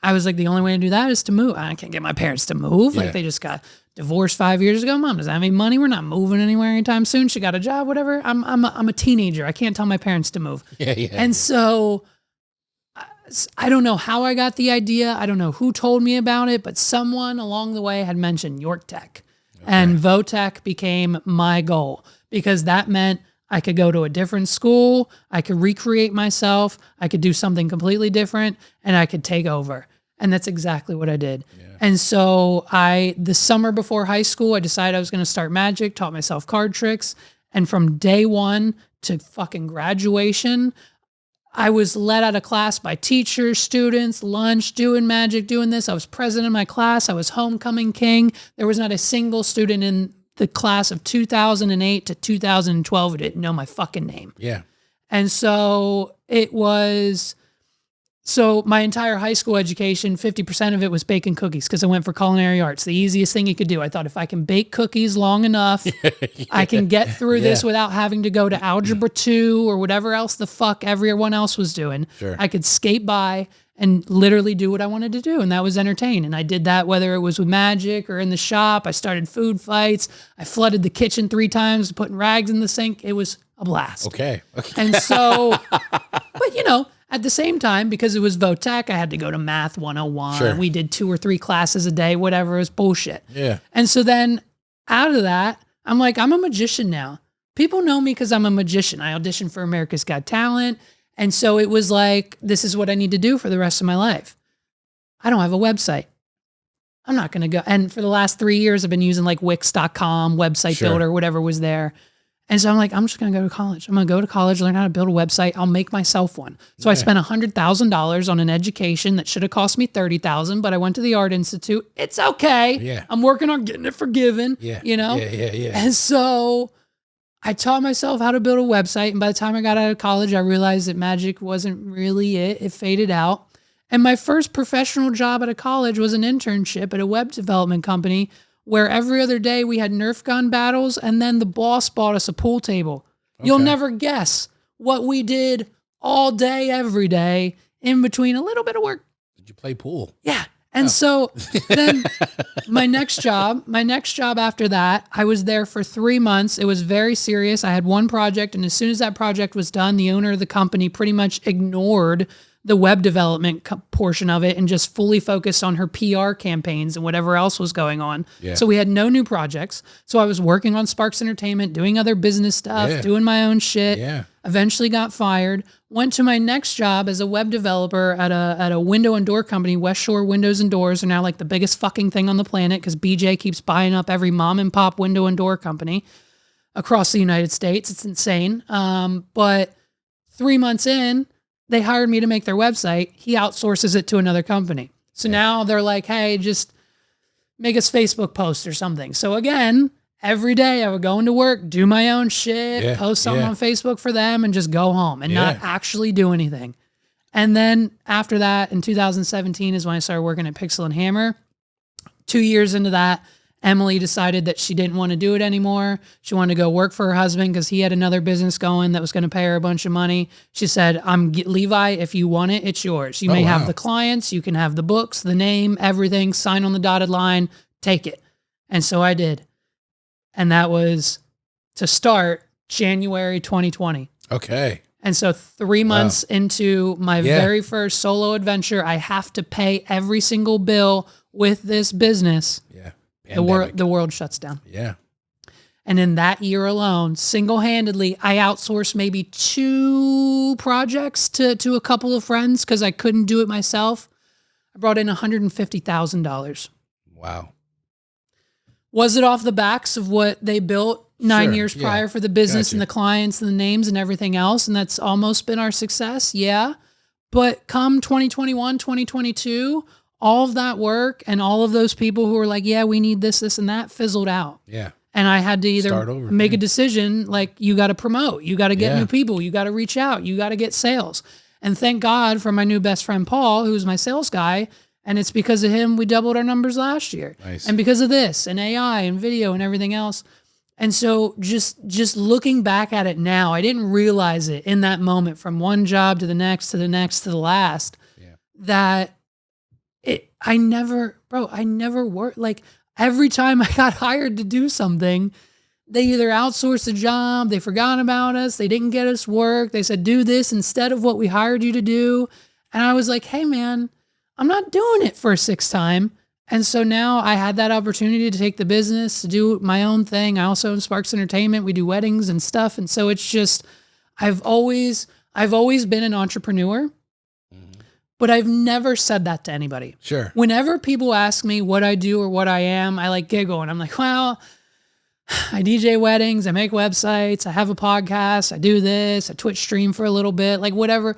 I was like, the only way to do that is to move. I can't get my parents to move. Like they just got divorced 5 years ago. Mom doesn't have any money. We're not moving anywhere anytime soon. She got a job, whatever. I'm a teenager. I can't tell my parents to move. And so I don't know how I got the idea. I don't know who told me about it, but someone along the way had mentioned York Tech. And Votech became my goal because that meant I could go to a different school, I could recreate myself, I could do something completely different, and I could take over. And that's exactly what I did. Yeah. And so the summer before high school, I decided I was going to start magic, taught myself card tricks. And from day one to fucking graduation, I was let out of class by teachers, students, lunch, doing magic, doing this. I was president of my class. I was homecoming king. There was not a single student in the class of 2008 to 2012 who didn't know my fucking name. Yeah. And so so my entire high school education, 50% of it was baking cookies because I went for culinary arts, the easiest thing you could do. I thought if I can bake cookies long enough, I can get through this without having to go to algebra 2 or whatever else the fuck everyone else was doing. Sure. I could skate by and literally do what I wanted to do, and that was entertain. And I did that whether it was with magic or in the shop. I started food fights. I flooded the kitchen 3 times, putting rags in the sink. It was a blast. Okay. And so, but you know, at the same time, because it was Votech, I had to go to Math 101. Sure. We did 2 or 3 classes a day, whatever. It was bullshit. Yeah. And so then out of that, I'm like, I'm a magician now. People know me because I'm a magician. I auditioned for America's Got Talent. And so it was like, this is what I need to do for the rest of my life. I don't have a website. I'm not going to go. And for the last 3 years, I've been using like Wix.com, website builder, whatever was there. And so I'm like, I'm just going to go to college. I'm going to go to college, learn how to build a website. I'll make myself one. So I spent $100,000 on an education that should have cost me $30,000, but I went to the Art Institute. It's okay. Yeah. I'm working on getting it forgiven. Yeah. You know? Yeah. And so I taught myself how to build a website. And by the time I got out of college, I realized that magic wasn't really it. It faded out. And my first professional job out of college was an internship at a web development company where every other day we had Nerf gun battles, and then the boss bought us a pool table. Okay. You'll never guess what we did all day, every day, in between a little bit of work. Did you play pool? Yeah. And so then my next job after that, I was there for 3 months. It was very serious. I had one project, and as soon as that project was done, the owner of the company pretty much ignored the web development portion of it and just fully focused on her PR campaigns and whatever else was going on. Yeah. So we had no new projects. So I was working on Sparks Entertainment, doing other business stuff, doing my own shit. Yeah. Eventually got fired. Went to my next job as a web developer at a window and door company. West Shore Windows and Doors are now like the biggest fucking thing on the planet because BJ keeps buying up every mom and pop window and door company across the United States. It's insane. But 3 months in, they hired me to make their website. He outsources it to another company. So now they're like, hey, just make us Facebook posts or something. So again, every day I would go into work, do my own shit, post something on Facebook for them, and just go home and not actually do anything. And then after that, in 2017 is when I started working at Pixel and Hammer. 2 years into that, Emily decided that she didn't want to do it anymore. She wanted to go work for her husband because he had another business going that was going to pay her a bunch of money. She said, Levi, if you want it, it's yours. You may have the clients, you can have the books, the name, everything, sign on the dotted line, take it. And so I did. And that was to start January 2020. Okay. And so 3 months into my very first solo adventure, I have to pay every single bill with this business. Yeah. The world shuts down. Yeah. And in that year alone, single-handedly, I outsourced maybe 2 projects to a couple of friends because I couldn't do it myself. I brought in $150,000. Wow. Was it off the backs of what they built 9 years prior for the business and the clients and the names and everything else? And that's almost been our success. Yeah. But come 2021, 2022, all of that work and all of those people who were like, yeah, we need this, this, and that fizzled out. Yeah. And I had to either make a decision, like you got to promote, you got to get new people, you got to reach out, you got to get sales. And thank God for my new best friend, Paul, who's my sales guy. And it's because of him we doubled our numbers last year. Nice. And because of this and AI and video and everything else. And so just looking back at it now, I didn't realize it in that moment from one job to the next, to the next, to the last, that I never worked. Like every time I got hired to do something, they either outsourced the job, they forgot about us, they didn't get us work. They said, do this instead of what we hired you to do. And I was like, hey man, I'm not doing it for a 6th time. And so now I had that opportunity to take the business, to do my own thing. I also own Sparks Entertainment. We do weddings and stuff. And so it's just, I've always been an entrepreneur, but I've never said that to anybody. Sure. Whenever people ask me what I do or what I am, I like giggle and I'm like, well, I DJ weddings, I make websites, I have a podcast, I do this, I Twitch stream for a little bit, like whatever.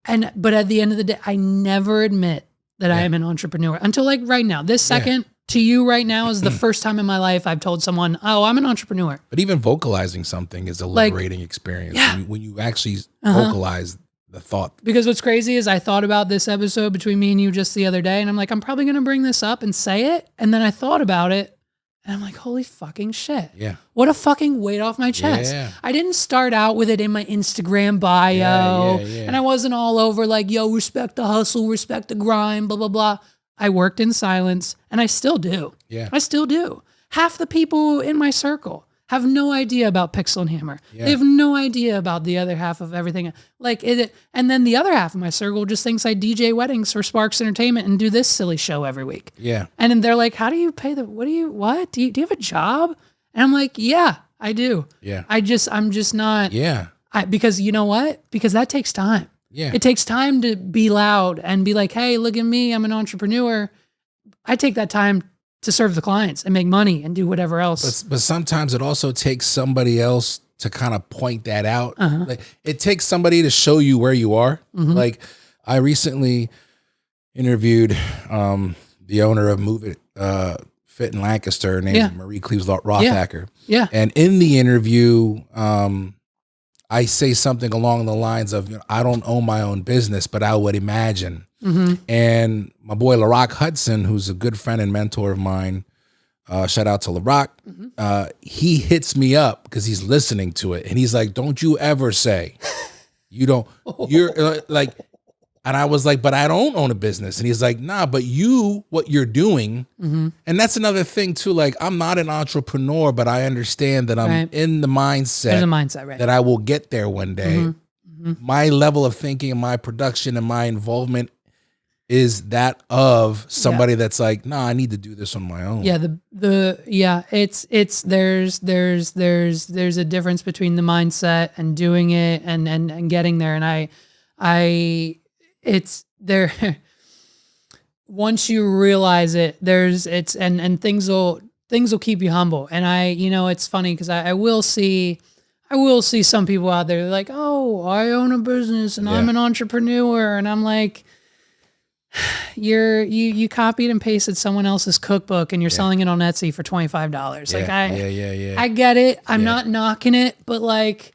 But at the end of the day, I never admit that I am an entrepreneur until like right now. This second to you right now is the first time in my life I've told someone, oh, I'm an entrepreneur. But even vocalizing something is a liberating experience. When you actually vocalize the thought. Because what's crazy is I thought about this episode between me and you just the other day, and I'm like, I'm probably going to bring this up and say it. And then I thought about it, and I'm like, holy fucking shit. Yeah. What a fucking weight off my chest. Yeah. I didn't start out with it in my Instagram bio, and I wasn't all over like, yo, respect the hustle, respect the grind, blah, blah, blah. I worked in silence, and I still do. Yeah. I still do. Half the people in my circle have no idea about Pixel and Hammer. Yeah. They have no idea about the other half of everything. And then the other half of my circle just thinks I DJ weddings for Sparks Entertainment and do this silly show every week. Yeah. And then they're like, how do you pay what? Do you have a job? And I'm like, yeah, I do. Yeah. I'm just not. Yeah. Because you know what? Because that takes time. Yeah. It takes time to be loud and be like, hey, look at me. I'm an entrepreneur. I take that time to serve the clients and make money and do whatever else. But sometimes it also takes somebody else to kind of point that out. Like, it takes somebody to show you where you are. Like, I recently interviewed the owner of Move It Fit in Lancaster, named Marie Cleves Rothacker. Yeah. And in the interview, I say something along the lines of, I don't own my own business, but I would imagine. And my boy LaRock Hudson, who's a good friend and mentor of mine, shout out to LaRock, he hits me up because he's listening to it, and he's like, don't you ever say you're like, and I was like, but I don't own a business. And he's like, nah, but what you're doing. And that's another thing too. Like, I'm not an entrepreneur, but I understand that I'm in the mindset. There's a mindset, right? That I will get there one day. My level of thinking and my production and my involvement is that of somebody that's like, nah, I need to do this on my own. Yeah. There's a difference between the mindset and doing it and getting there. And it's there. Once you realize it, and things will keep you humble. And it's funny because I will see some people out there like, oh, I own a business and I'm an entrepreneur. And I'm like, you copied and pasted someone else's cookbook and you're selling it on Etsy for $25. Like I get it. I'm not knocking it, but like,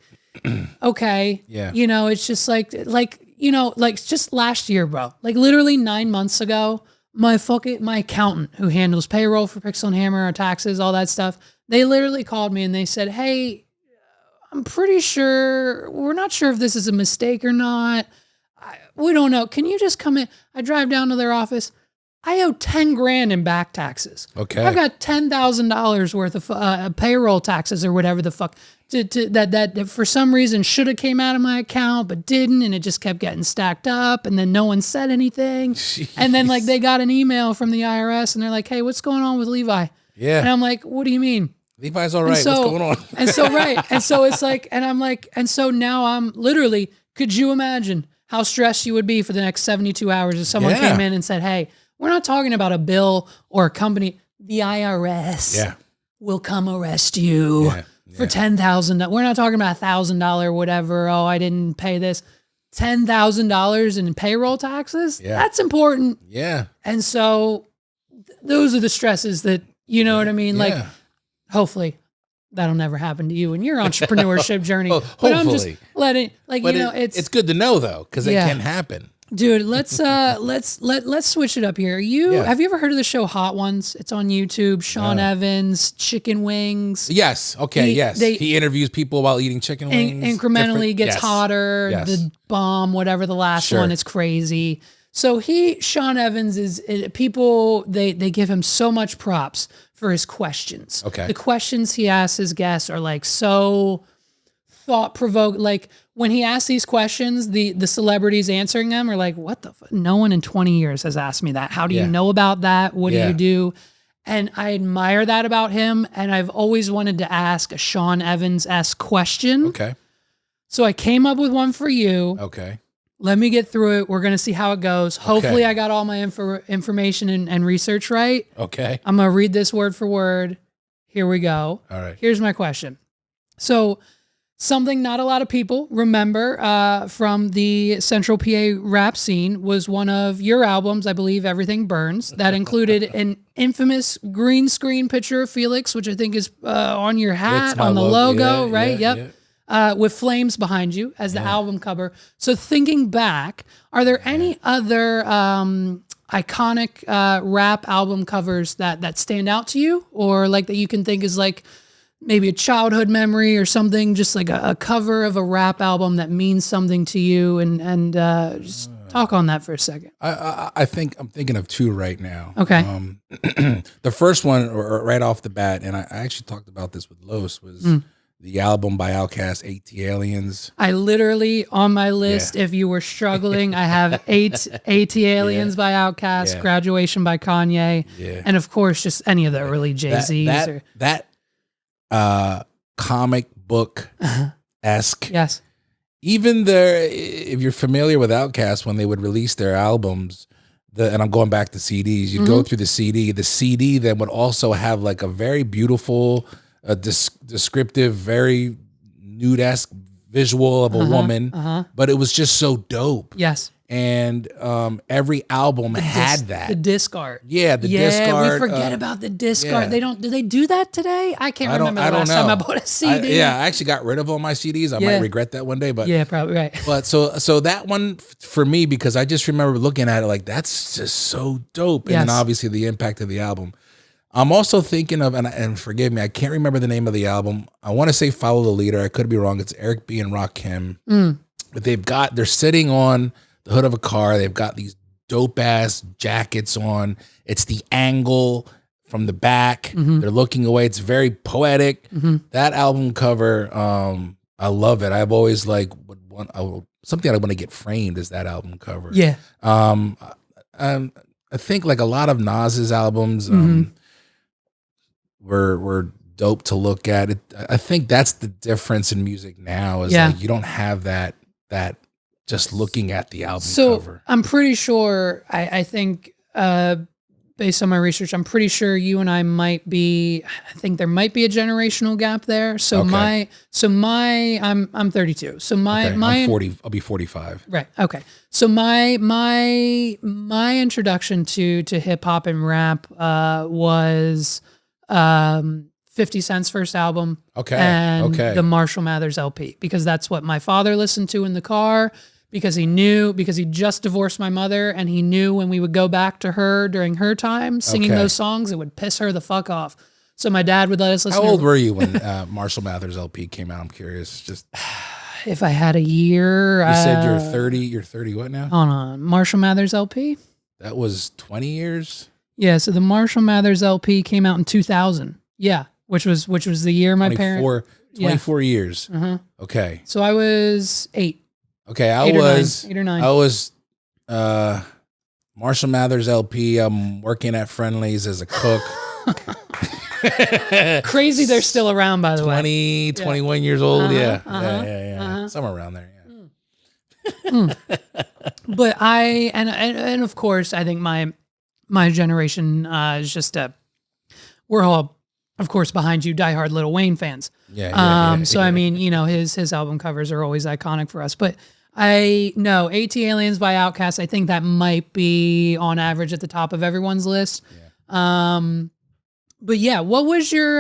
okay. Yeah. It's just like just last year, bro, like literally 9 months ago, my accountant who handles payroll for Pixel and Hammer, our taxes, all that stuff, they literally called me and they said, hey, I'm pretty sure, we're not sure if this is a mistake or not. We don't know. Can you just come in? I drive down to their office. I owe 10 grand in back taxes. Okay. I've got $10,000 worth of payroll taxes or whatever the fuck that for some reason should have came out of my account, but didn't. And it just kept getting stacked up. And then no one said anything. Jeez. And then like they got an email from the IRS and they're like, hey, what's going on with Levi? Yeah. And I'm like, what do you mean? Levi's all right. What's going on? And so, right. And so it's like, and I'm like, and so now I'm literally, could you imagine how stressed you would be for the next 72 hours if someone came in and said, hey, we're not talking about a bill or a company. The IRS will come arrest you for $10,000. We're not talking about $1,000, whatever. Oh, I didn't pay this. $10,000 in payroll taxes. Yeah. That's important. Yeah. And so those are the stresses that, you know what I mean? Like, hopefully that'll never happen to you in your entrepreneurship journey. Well, but I'm just letting, like, but it's good to know though, because it can happen. Dude, let's switch it up here. Have you ever heard of the show Hot Ones? It's on YouTube. Sean Evans, chicken wings. Yes. Okay. He interviews people while eating chicken wings. Incrementally gets hotter. Yes. The bomb, whatever the last one. It's crazy. So Sean Evans is people. They give him so much props for his questions. Okay. The questions he asks his guests are like so thought provoke, like when he asked these questions, the celebrities answering them are like, what the no one in 20 years has asked me that. How do you know about that? What do you do? And I admire that about him. And I've always wanted to ask a Sean Evans-esque question. Okay. So I came up with one for you. Okay. Let me get through it. We're going to see how it goes. Hopefully I got all my information and research right. Okay. I'm going to read this word for word. Here we go. All right. Here's my question. So something not a lot of people remember from the Central PA rap scene was one of your albums, I believe, Everything Burns, that included an infamous green screen picture of Felix, which I think is on your hat, on the logo, right? Yep. With flames behind you as the album cover. So thinking back, are there any other iconic rap album covers that stand out to you, or like that you can think is like maybe a childhood memory or something, just like a cover of a rap album that means something to you, and just talk on that for a second. I think I'm thinking of two right now. Okay. The first one, or right off the bat, and I actually talked about this with Los, was the album by Outkast, AT I literally, on my list, if you were struggling, I have AT Aliens by Outkast, Graduation by Kanye, and of course, just any of the early Jay-Z's. That comic book-esque. Yes. Even if you're familiar with Outkast, when they would release their albums, and I'm going back to CDs, you'd go through the CD. The CD then would also have like a very beautiful, descriptive, very nude-esque visual of a woman, but it was just so dope. Yes. And every album had that. The disc art. Yeah, the disc art. We forget about the disc art. Do they do that today? I can't remember the last time I bought a CD. I actually got rid of all my CDs. I might regret that one day, but yeah, probably right. But so that one for me, because I just remember looking at it like, that's just so dope. And then obviously the impact of the album. I'm also thinking of, and forgive me, I can't remember the name of the album. I want to say Follow the Leader. I could be wrong. It's Eric B. and Rakim. But they're sitting on the hood of a car. They've got these dope ass jackets on. It's the angle from the back. They're looking away. It's very poetic. That album cover, I love it. I've always like something I want to get framed is that album cover. Yeah. I think like a lot of Nas's albums were dope to look at. I think that's the difference in music now is like you don't have that just looking at the album cover. I'm pretty sure, I think, based on my research, I'm pretty sure you and I might be, I think there might be a generational gap there. So I'm 32. So I'm 40, I'll be 45. Right. Okay. So my introduction to hip hop and rap, was, 50 Cent's first album. And the Marshall Mathers LP, because that's what my father listened to in the car, because he just divorced my mother, and he knew when we would go back to her during her time singing those songs, it would piss her the fuck off. So my dad would let us listen. How old were you when Marshall Mathers LP came out? I'm curious. Just if I had a year. You said you're 30. You're 30 what now? Hold on. Marshall Mathers LP? That was 20 years? Yeah, so the Marshall Mathers LP came out in 2000. Yeah, which was the year my parents. 24 years. Okay. So I was 8. Okay, eight or nine. I was Marshall Mathers LP. I'm working at Friendly's as a cook. Crazy they're still around, by the way. 21 years old. Yeah. Somewhere around there. Yeah. But and of course, I think my generation is just we're all, of course, behind you, diehard Lil Wayne fans. So I mean, his album covers are always iconic for us. But I know AT Aliens by Outkast, I think that might be on average at the top of everyone's list. But yeah, what was your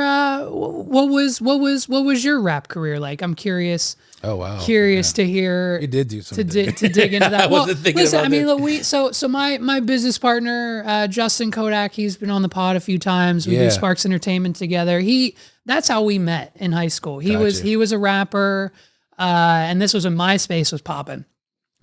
rap career like? I'm curious. Oh wow! Curious to hear. You did do some to dig into that. I wasn't thinking listen, about I mean, that. look, so my business partner Justin Kodak, he's been on the pod a few times. We do Sparks Entertainment together. That's how we met in high school. He was a rapper, and this was when MySpace was popping,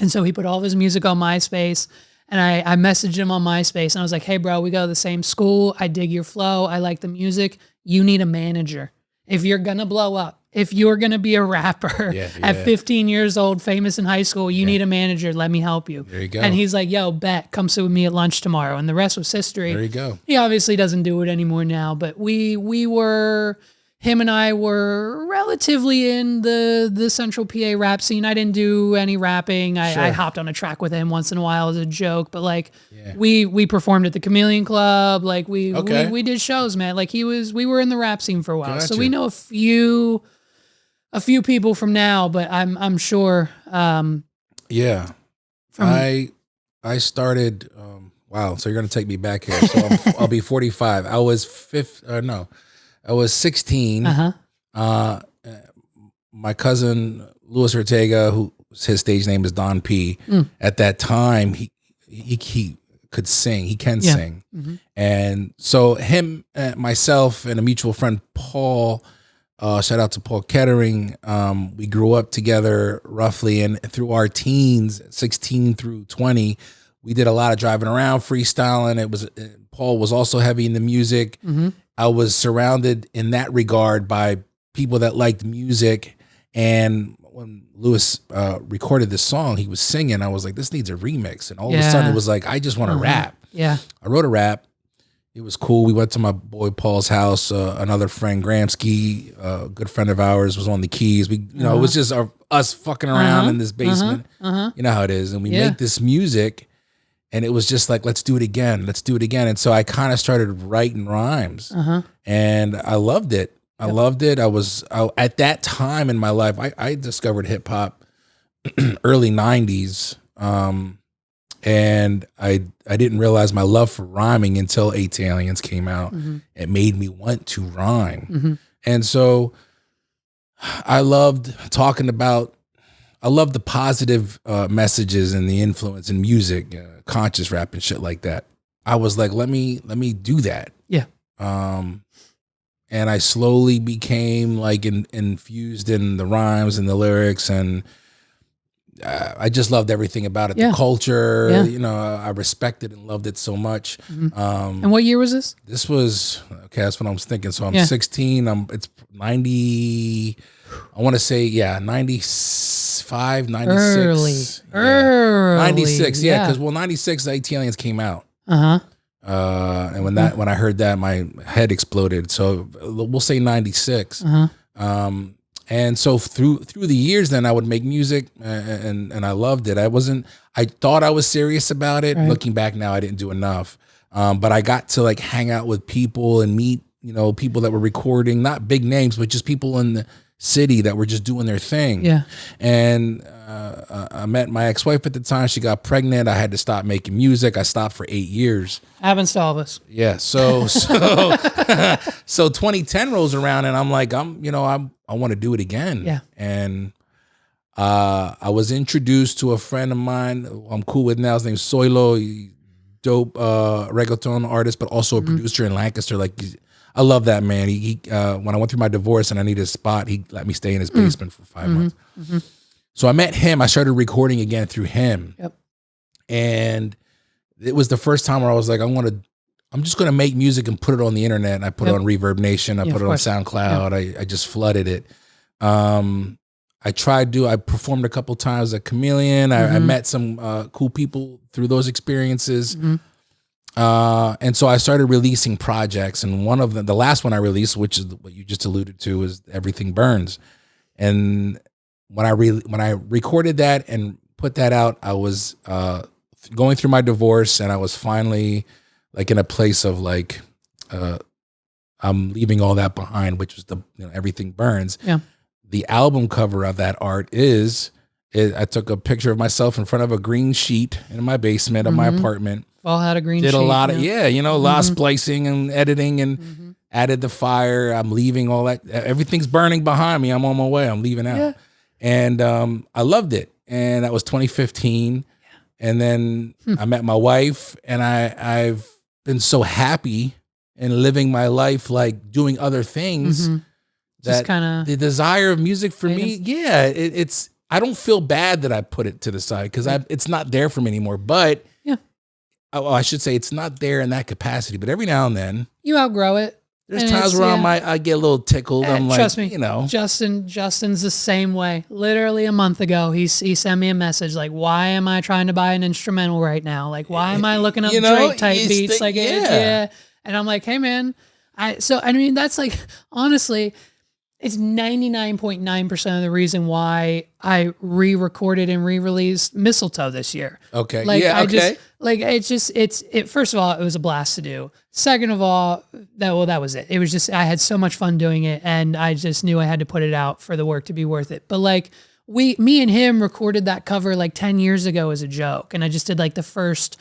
and so he put all of his music on MySpace. And I messaged him on MySpace, and I was like, "Hey, bro, we go to the same school. I dig your flow. I like the music. You need a manager. If you're gonna blow up, if you're going to be a rapper at 15 years old, famous in high school, you need a manager. Let me help you. There you go. And he's like, yo, bet, come sit with me at lunch tomorrow. And the rest was history. There you go. He obviously doesn't do it anymore now, but him and I were relatively in the Central PA rap scene. I didn't do any rapping. I hopped on a track with him once in a while as a joke, but like we performed at the Chameleon Club. Like we did shows, man. Like we were in the rap scene for a while. Gotcha. So we know a few people from now, but I'm sure. I started, wow. So you're going to take me back here. So I'll be 45. I was 16. My cousin Luis Ortega, his stage name is Don P. At that time, he could sing. He can sing, and so him, myself, and a mutual friend Paul. Shout out to Paul Kettering. We grew up together roughly, and through our teens, 16 through 20, we did a lot of driving around, freestyling. Paul was also heavy in the music. I was surrounded in that regard by people that liked music. And when Lewis recorded this song, he was singing. I was like, this needs a remix. And all of a sudden it was like, I just want to rap. Yeah. I wrote a rap. It was cool. We went to my boy Paul's house. Another friend, Gramsky, a good friend of ours, was on the keys. It was just us fucking around in this basement. You know how it is. And we make this music. And it was just like, let's do it again. Let's do it again. And so I kind of started writing rhymes, and I loved it. I loved it. At that time in my life, I discovered hip hop early 90s. And I didn't realize my love for rhyming until 8 Aliens came out. It made me want to rhyme. And so I loved talking about, I love the positive messages and the influence in music, conscious rap and shit like that. I was like, let me do that. Yeah. And I slowly became like infused in the rhymes and the lyrics, and I just loved everything about it. The culture, I respected and loved it so much. And what year was this? This was, that's what I was thinking. So I'm 16. It's 90. I want to say, 95, 96. Early. 96, because 96, the ATLiens came out. And when I heard that, my head exploded. So we'll say 96. And so through the years, then I would make music, and I loved it. I thought I was serious about it. Right. Looking back now, I didn't do enough. But I got to like hang out with people and meet, people that were recording, not big names, but just people in the city that were just doing their thing. Yeah. And I met my ex-wife at the time. She got pregnant. I had to stop making music. I stopped for 8 years. Happens to all of us. Yeah. So 2010 rolls around, and I'm like, I want to do it again. Yeah. And I was introduced to a friend of mine who I'm cool with now. His name's Soilo. Dope reggaeton artist, but also a producer in Lancaster. Like, I love that man. He when I went through my divorce and I needed a spot, he let me stay in his basement for 5 months. So I met him. I started recording again through him. Yep. And it was the first time where I was like, I'm just going to make music and put it on the internet. And I put it on Reverb Nation. I put it on SoundCloud. I just flooded it. I performed a couple times at Chameleon. I met some cool people through those experiences. And so I started releasing projects, and one of them, the last one I released, which is what you just alluded to, is Everything Burns. And when I recorded that and put that out, I was going through my divorce, and I was finally like in a place of like, I'm leaving all that behind, which was Everything Burns. Yeah. The album cover of that art I took a picture of myself in front of a green sheet in my basement of my apartment. All had a green sheet. Did a lot of, a lot of splicing and editing, and added the fire. I'm leaving all that. Everything's burning behind me. I'm on my way. I'm leaving out. Yeah. And I loved it. And that was 2015. And then I met my wife, and I've been so happy and living my life, like doing other things. That the desire of music for me, it's, I don't feel bad that I put it to the side, because it's not there for me anymore. But I should say it's not there in that capacity. But every now and then you outgrow it. There's And times it's- where yeah. I get a little tickled. I'm like, Trust me, you know, Justin's the same way. Literally a month ago, he sent me a message like, "Why am I trying to buy an instrumental right now? Like, why am I looking up You know, Drake type you beats? think- Like, yeah. And I'm like, hey man, I mean, that's like honestly, it's 99.9% of the reason why I re-recorded and re-released Mistletoe this year. Okay. Like yeah. I Okay. just like it first of all, it was a blast to do. Second of all, that was it. It was just I had so much fun doing it and I just knew I had to put it out for the work to be worth it. But like me and him recorded that cover like 10 years ago as a joke. And I just did like the first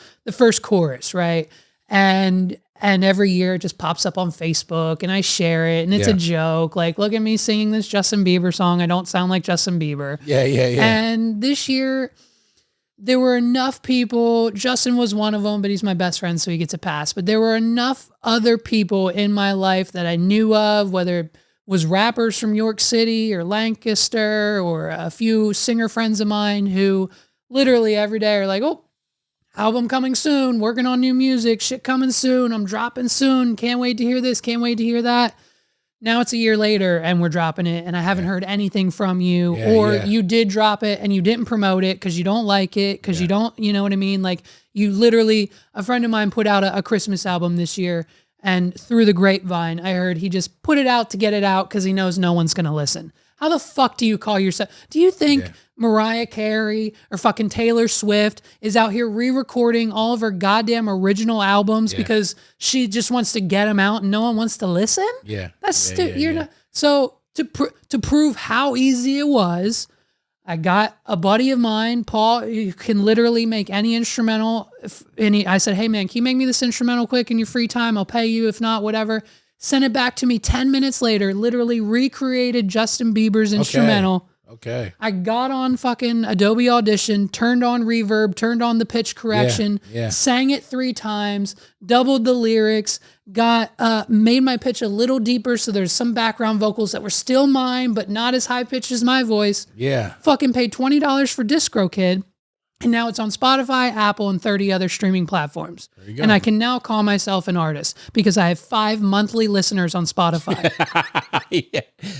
chorus, right? And every year it just pops up on Facebook and I share it and it's a joke. Like, look at me singing this Justin Bieber song. I don't sound like Justin Bieber. Yeah. And this year there were enough people, Justin was one of them, but he's my best friend, so he gets a pass. But there were enough other people in my life that I knew of, whether it was rappers from York City or Lancaster or a few singer friends of mine who literally every day are like, oh, album coming soon, working on new music, shit coming soon, I'm dropping soon, can't wait to hear this, can't wait to hear that. Now it's a year later and we're dropping it and I haven't heard anything from you you did drop it and you didn't promote it because you don't like it, because you don't, you know what I mean? Like you literally, a friend of mine put out a Christmas album this year and through the grapevine, I heard he just put it out to get it out because he knows no one's going to listen. How the fuck do you call yourself? Do you think Mariah Carey or fucking Taylor Swift is out here re-recording all of her goddamn original albums because she just wants to get them out and no one wants to listen? Yeah. That's stupid. You're not. So to prove how easy it was, I got a buddy of mine, Paul, who can literally make any instrumental. I said, hey man, can you make me this instrumental quick in your free time? I'll pay you. If not, whatever. Sent it back to me 10 minutes later, literally recreated Justin Bieber's instrumental. Okay. I got on fucking Adobe Audition, turned on reverb, turned on the pitch correction, sang it 3 times, doubled the lyrics, made my pitch a little deeper so there's some background vocals that were still mine, but not as high pitched as my voice. Yeah. Fucking paid $20 for DistroKid. And now it's on Spotify, Apple, and 30 other streaming platforms. There you go. And I can now call myself an artist because I have 5 monthly listeners on Spotify.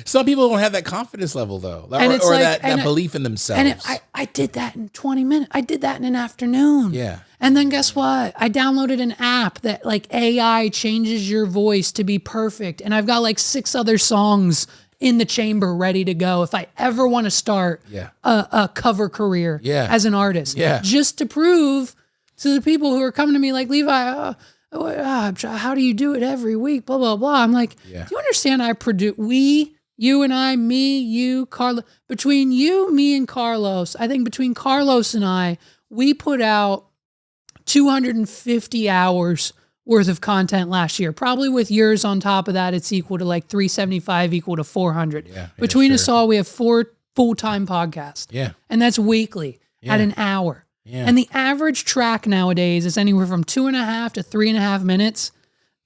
Some people don't have that confidence level though, or that belief in themselves. And I did that in 20 minutes. I did that in an afternoon. Yeah. And then guess what? I downloaded an app that like AI changes your voice to be perfect. And I've got like 6 other songs in the chamber ready to go if I ever want to start a cover career as an artist. Yeah. Just to prove to the people who are coming to me like, Levi, how do you do it every week? Blah, blah, blah. I'm like, do you understand I produce, you and I, me, you, Carlos, between you, me, and Carlos, I think between Carlos and I, we put out 250 hours worth of content last year. Probably with yours on top of that, it's equal to like 375 equal to 400. Between us all, we have 4 full-time podcasts. Yeah. And that's weekly at an hour. Yeah. And the average track nowadays is anywhere from 2.5 to 3.5 minutes.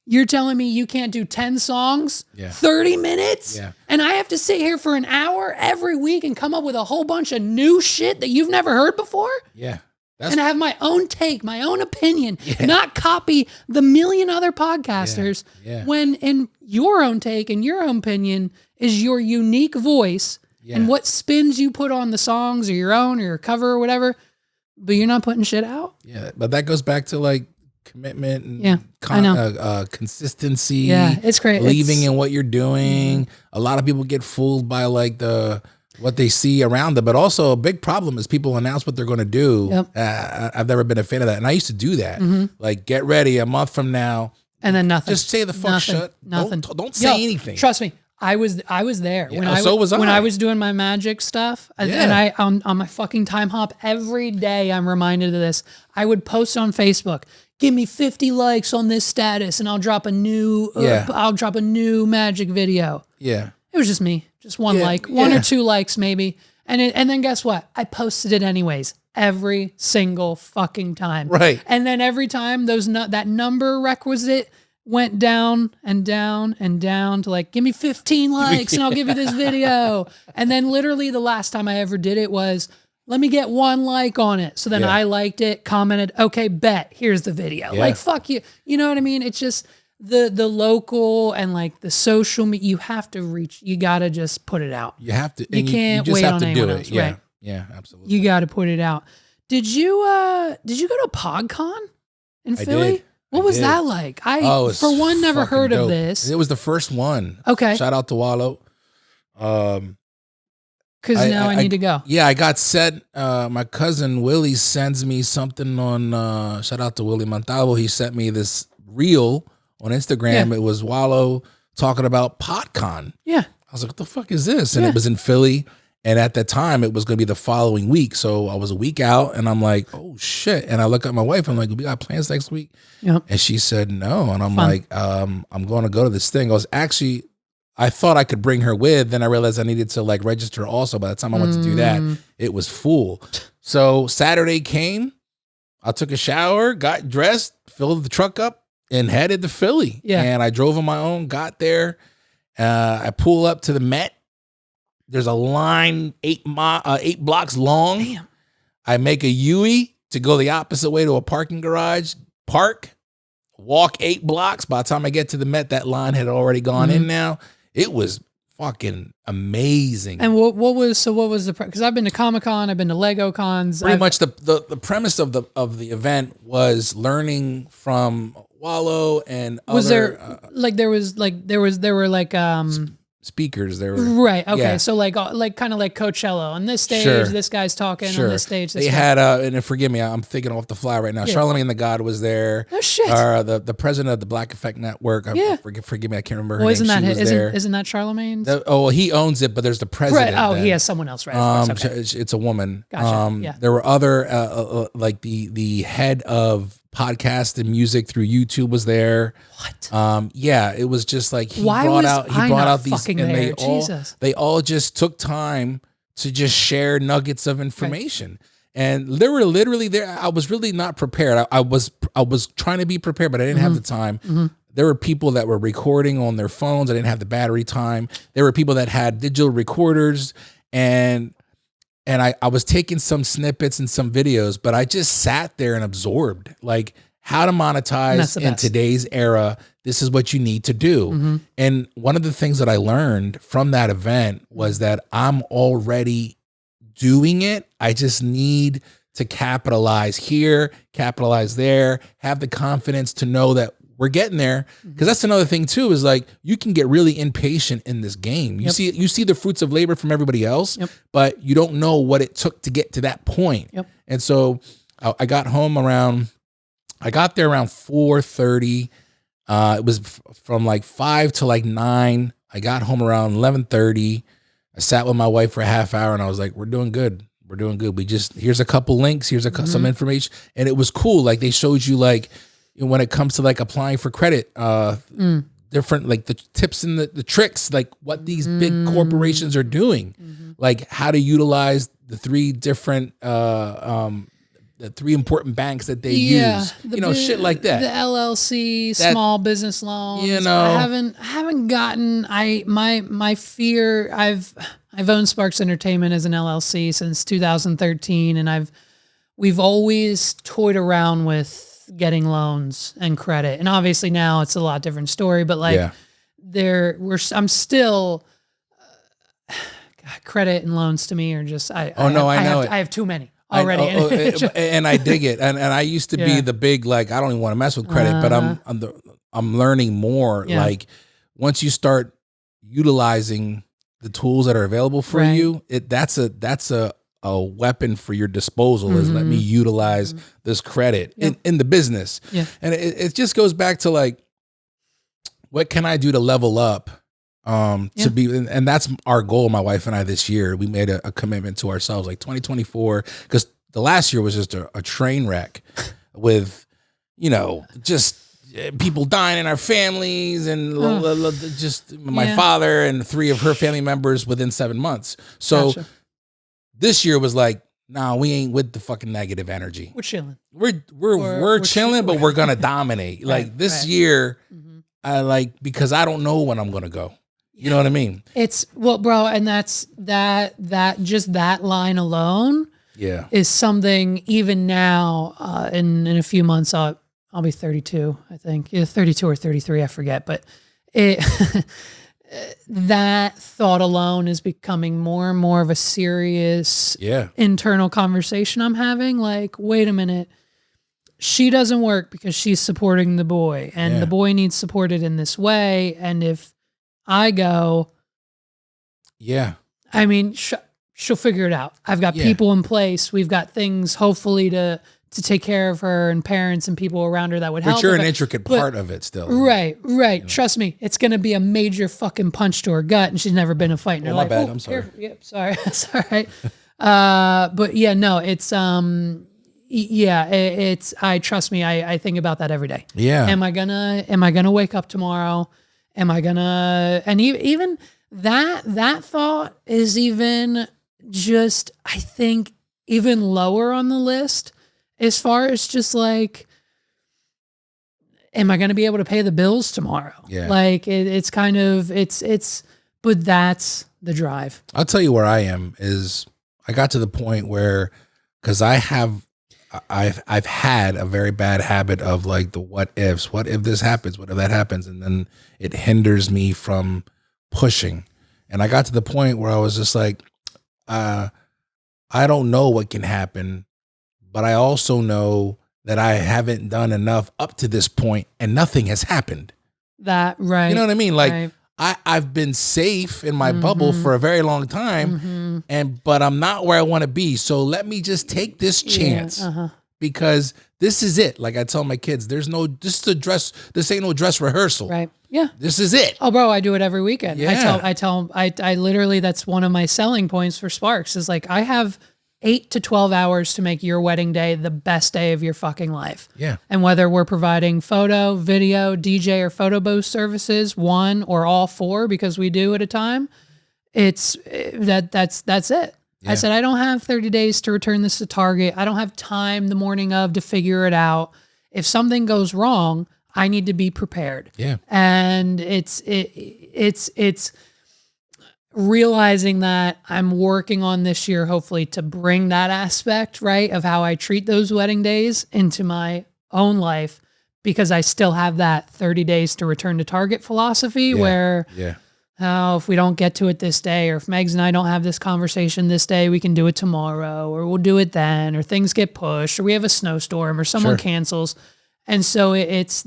You're telling me you can't do 10 songs, 30 minutes? Yeah. And I have to sit here for an hour every week and come up with a whole bunch of new shit that you've never heard before? Yeah. And have my own take, my own opinion, not copy the million other podcasters when in your own take and your own opinion is your unique voice and what spins you put on the songs or your own or your cover or whatever, but you're not putting shit out. Yeah, but that goes back to like commitment and consistency. Yeah, it's great. Believing in what you're doing. A lot of people get fooled by like what they see around them, but also a big problem is people announce what they're going to do. Yep. I've never been a fan of that. And I used to do that. Like, get ready a month from now. And then nothing. Just say the fuck shut. Nothing. Don't say anything. Trust me. I was there. Yeah, so was I. When I was doing my magic stuff, and I on my fucking time hop, every day I'm reminded of this. I would post on Facebook, give me 50 likes on this status and I'll drop a new magic video. Yeah. It was just me. Just one like, 1 or 2 likes maybe. And then guess what? I posted it anyways. Every single fucking time. Right. And then every time that number requisite went down and down and down to like, give me 15 likes and I'll give you this video. And then literally the last time I ever did it was, let me get 1 like on it. So then I liked it, commented, okay, bet, here's the video. Like, fuck you. You know what I mean? It's just, the local and like the social media, you have to reach, you got to just put it out. You have to, you can't just wait have on to anyone do else, it. Yeah. right? Yeah, absolutely. You got to put it out. Did you go to PodCon in Philly? Did. What was that like? I, for one, never heard dope. of this. It was the first one. Okay. Shout out to Wallow. Because now I need to go. Yeah, I got set. My cousin Willie sends me something on, shout out to Willie Montalvo. He sent me this reel on Instagram. Yeah. It was Wallow talking about PodCon. Yeah. I was like, what the fuck is this? And it was in Philly. And at the time, it was going to be the following week. So I was a week out, and I'm like, oh, shit. And I look at my wife. I'm like, we got plans next week? Yep. And she said no. And I'm like, I'm going to go to this thing. I thought I could bring her with. Then I realized I needed to like register also. By the time I went to do that, it was full. So Saturday came. I took a shower, got dressed, filled the truck up, and headed to Philly. Yeah. And I drove on my own, got there. I pull up to the Met. There's a line 8 blocks long. Damn. I make a U-E to go the opposite way to a parking garage, walk 8 blocks. By the time I get to the Met, that line had already gone in now. It was fucking amazing. And what was the, because I've been to Comic-Con, I've been to Lego cons. Pretty much the premise of the event was learning from Wallow and was other, there were speakers there. Right. Okay. Yeah. So kind of like Coachella on this stage, Sure. this guy's talking Sure. on this stage. They had and forgive me, I'm thinking off the fly right now. Yeah. Charlemagne the God was there. Oh shit. The president of the Black Effect Network. Yeah. Forgive me, I can't remember her Well, name. isn't that Charlemagne's? He owns it, but there's the president. Right. Oh, then. he has someone else, right? Of course. Okay. It's a woman. Gotcha. Yeah. There were other like the head of podcast and music through YouTube was there. What? Yeah, it was just like he brought out these, and they all just took time to just share nuggets of information. Right. And they were literally there. I was really not prepared. I was trying to be prepared, but I didn't have the time. There were people that were recording on their phones. I didn't have the battery time. There were people that had digital recorders, and I was taking some snippets and some videos, but I just sat there and absorbed like how to monetize in today's era. This is what you need to do. And one of the things that I learned from that event was that I'm already doing it. I just need to capitalize here, capitalize there, have the confidence to know that we're getting there. Because that's another thing too, is like you can get really impatient in this game. You see the fruits of labor from everybody else, but you don't know what it took to get to that point. And so I got there around 4:30. It was from like 5 to like 9. I got home around 11:30. I sat with my wife for a half hour, and I was like, we're doing good. We're doing good. Here's a couple links. Here's some information. And it was cool. Like they showed you like, when it comes to like applying for credit, different like the tips and the tricks, like what these big corporations are doing, like how to utilize the 3 different the 3 important banks that they use, shit like that. The LLC, small business loans. I haven't gotten. My fear. I've owned Sparks Entertainment as an LLC since 2013, and we've always toyed around with getting loans and credit, and obviously now it's a lot different story. But like, I'm still. Credit and loans to me are just. I have too many already. And I dig it. And I used to be the big, like, I don't even want to mess with credit, but I'm learning more. Like once you start utilizing the tools that are available for you, that's a weapon for your disposal is let me utilize this credit in the business. And it just goes back to like, what can I do to level up? To be, and that's our goal, my wife and I, this year. We made a commitment to ourselves, like 2024, because the last year was just a train wreck with, just people dying in our families and just my father and 3 of her family members within 7 months. So this year was like, nah, we ain't with the fucking negative energy. We're chilling. We're chilling, but we're gonna dominate. Like this year, because I don't know when I'm gonna go. You know what I mean? It's bro, and that's that just that line alone is something. Even now, in a few months, I'll be 32, I think. Either 32 or 33, I forget. But it that thought alone is becoming more and more of a serious internal conversation I'm having. Like, wait a minute. She doesn't work because she's supporting the boy, and the boy needs supported in this way. And if I go, I mean, she'll figure it out. I've got people in place. We've got things hopefully to take care of her, and parents and people around her that would help. But you're an intricate part of it still. Right. You know? Trust me, it's going to be a major fucking punch to her gut, and she's never been in a fight. My bad. I'm sorry. Yep, sorry. That's all right. But yeah, no, it's I trust me. I think about that every day. Yeah. Am I gonna wake up tomorrow? Am I gonna, and even that thought is even just, I think, even lower on the list as far as just like, am I going to be able to pay the bills tomorrow? Yeah. Like it's kind of, but that's the drive. I'll tell you where I am is I got to the point where, cause I've had a very bad habit of like the what ifs, what if this happens, what if that happens? And then it hinders me from pushing. And I got to the point where I was just like, I don't know what can happen, but I also know that I haven't done enough up to this point and nothing has happened. That, right. You know what I mean? Like, right. I've been safe in my bubble for a very long time, but I'm not where I want to be. So let me just take this chance because this is it. Like I tell my kids, this ain't no dress rehearsal. Right. Yeah. This is it. Oh, bro, I do it every weekend. Yeah. I literally, that's one of my selling points for Sparks is like, I have 8 to 12 hours to make your wedding day the best day of your fucking life. Yeah. And whether we're providing photo, video, DJ, or photo booth services, one or all four, because we do at a time, that's it. Yeah. I said, I don't have 30 days to return this to Target. I don't have time the morning of to figure it out. If something goes wrong, I need to be prepared. Yeah. And it's realizing that I'm working on this year, hopefully, to bring that aspect, right, of how I treat those wedding days into my own life, because I still have that 30 days to return to Target philosophy where, oh, if we don't get to it this day, or if Megs and I don't have this conversation this day, we can do it tomorrow, or we'll do it then, or things get pushed, or we have a snowstorm, or someone cancels. And so it's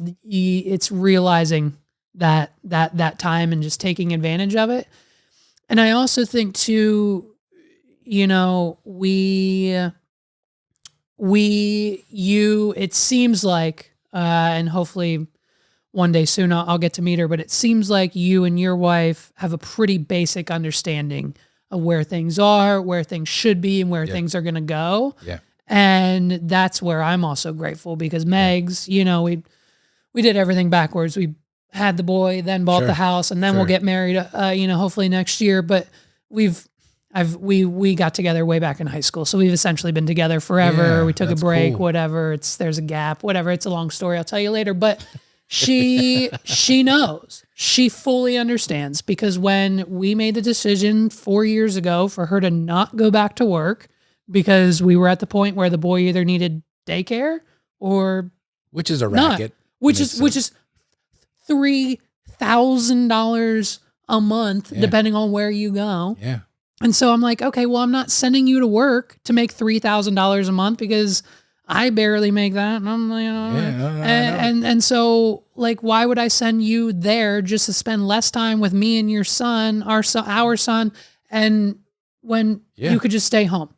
realizing that time and just taking advantage of it. And I also think too, you know, it seems like, and hopefully one day soon I'll get to meet her, but it seems like you and your wife have a pretty basic understanding of where things are, where things should be, and where things are going to go. Yeah. And that's where I'm also grateful, because Megs, you know, we did everything backwards. We had the boy, then bought the house, and then we'll get married, you know, hopefully next year. But we got together way back in high school. So we've essentially been together forever. We took a break, whatever. There's a gap, whatever. It's a long story. I'll tell you later. But she knows, she fully understands, because when we made the decision 4 years ago for her to not go back to work, because we were at the point where the boy either needed daycare or which is a racket, which is $3,000 a month, depending on where you go. Yeah. And so I'm like, okay, well, I'm not sending you to work to make $3,000 a month, because I barely make that. And I'm, you know, and so like, why would I send you there just to spend less time with me and your son, our son, and when you could just stay home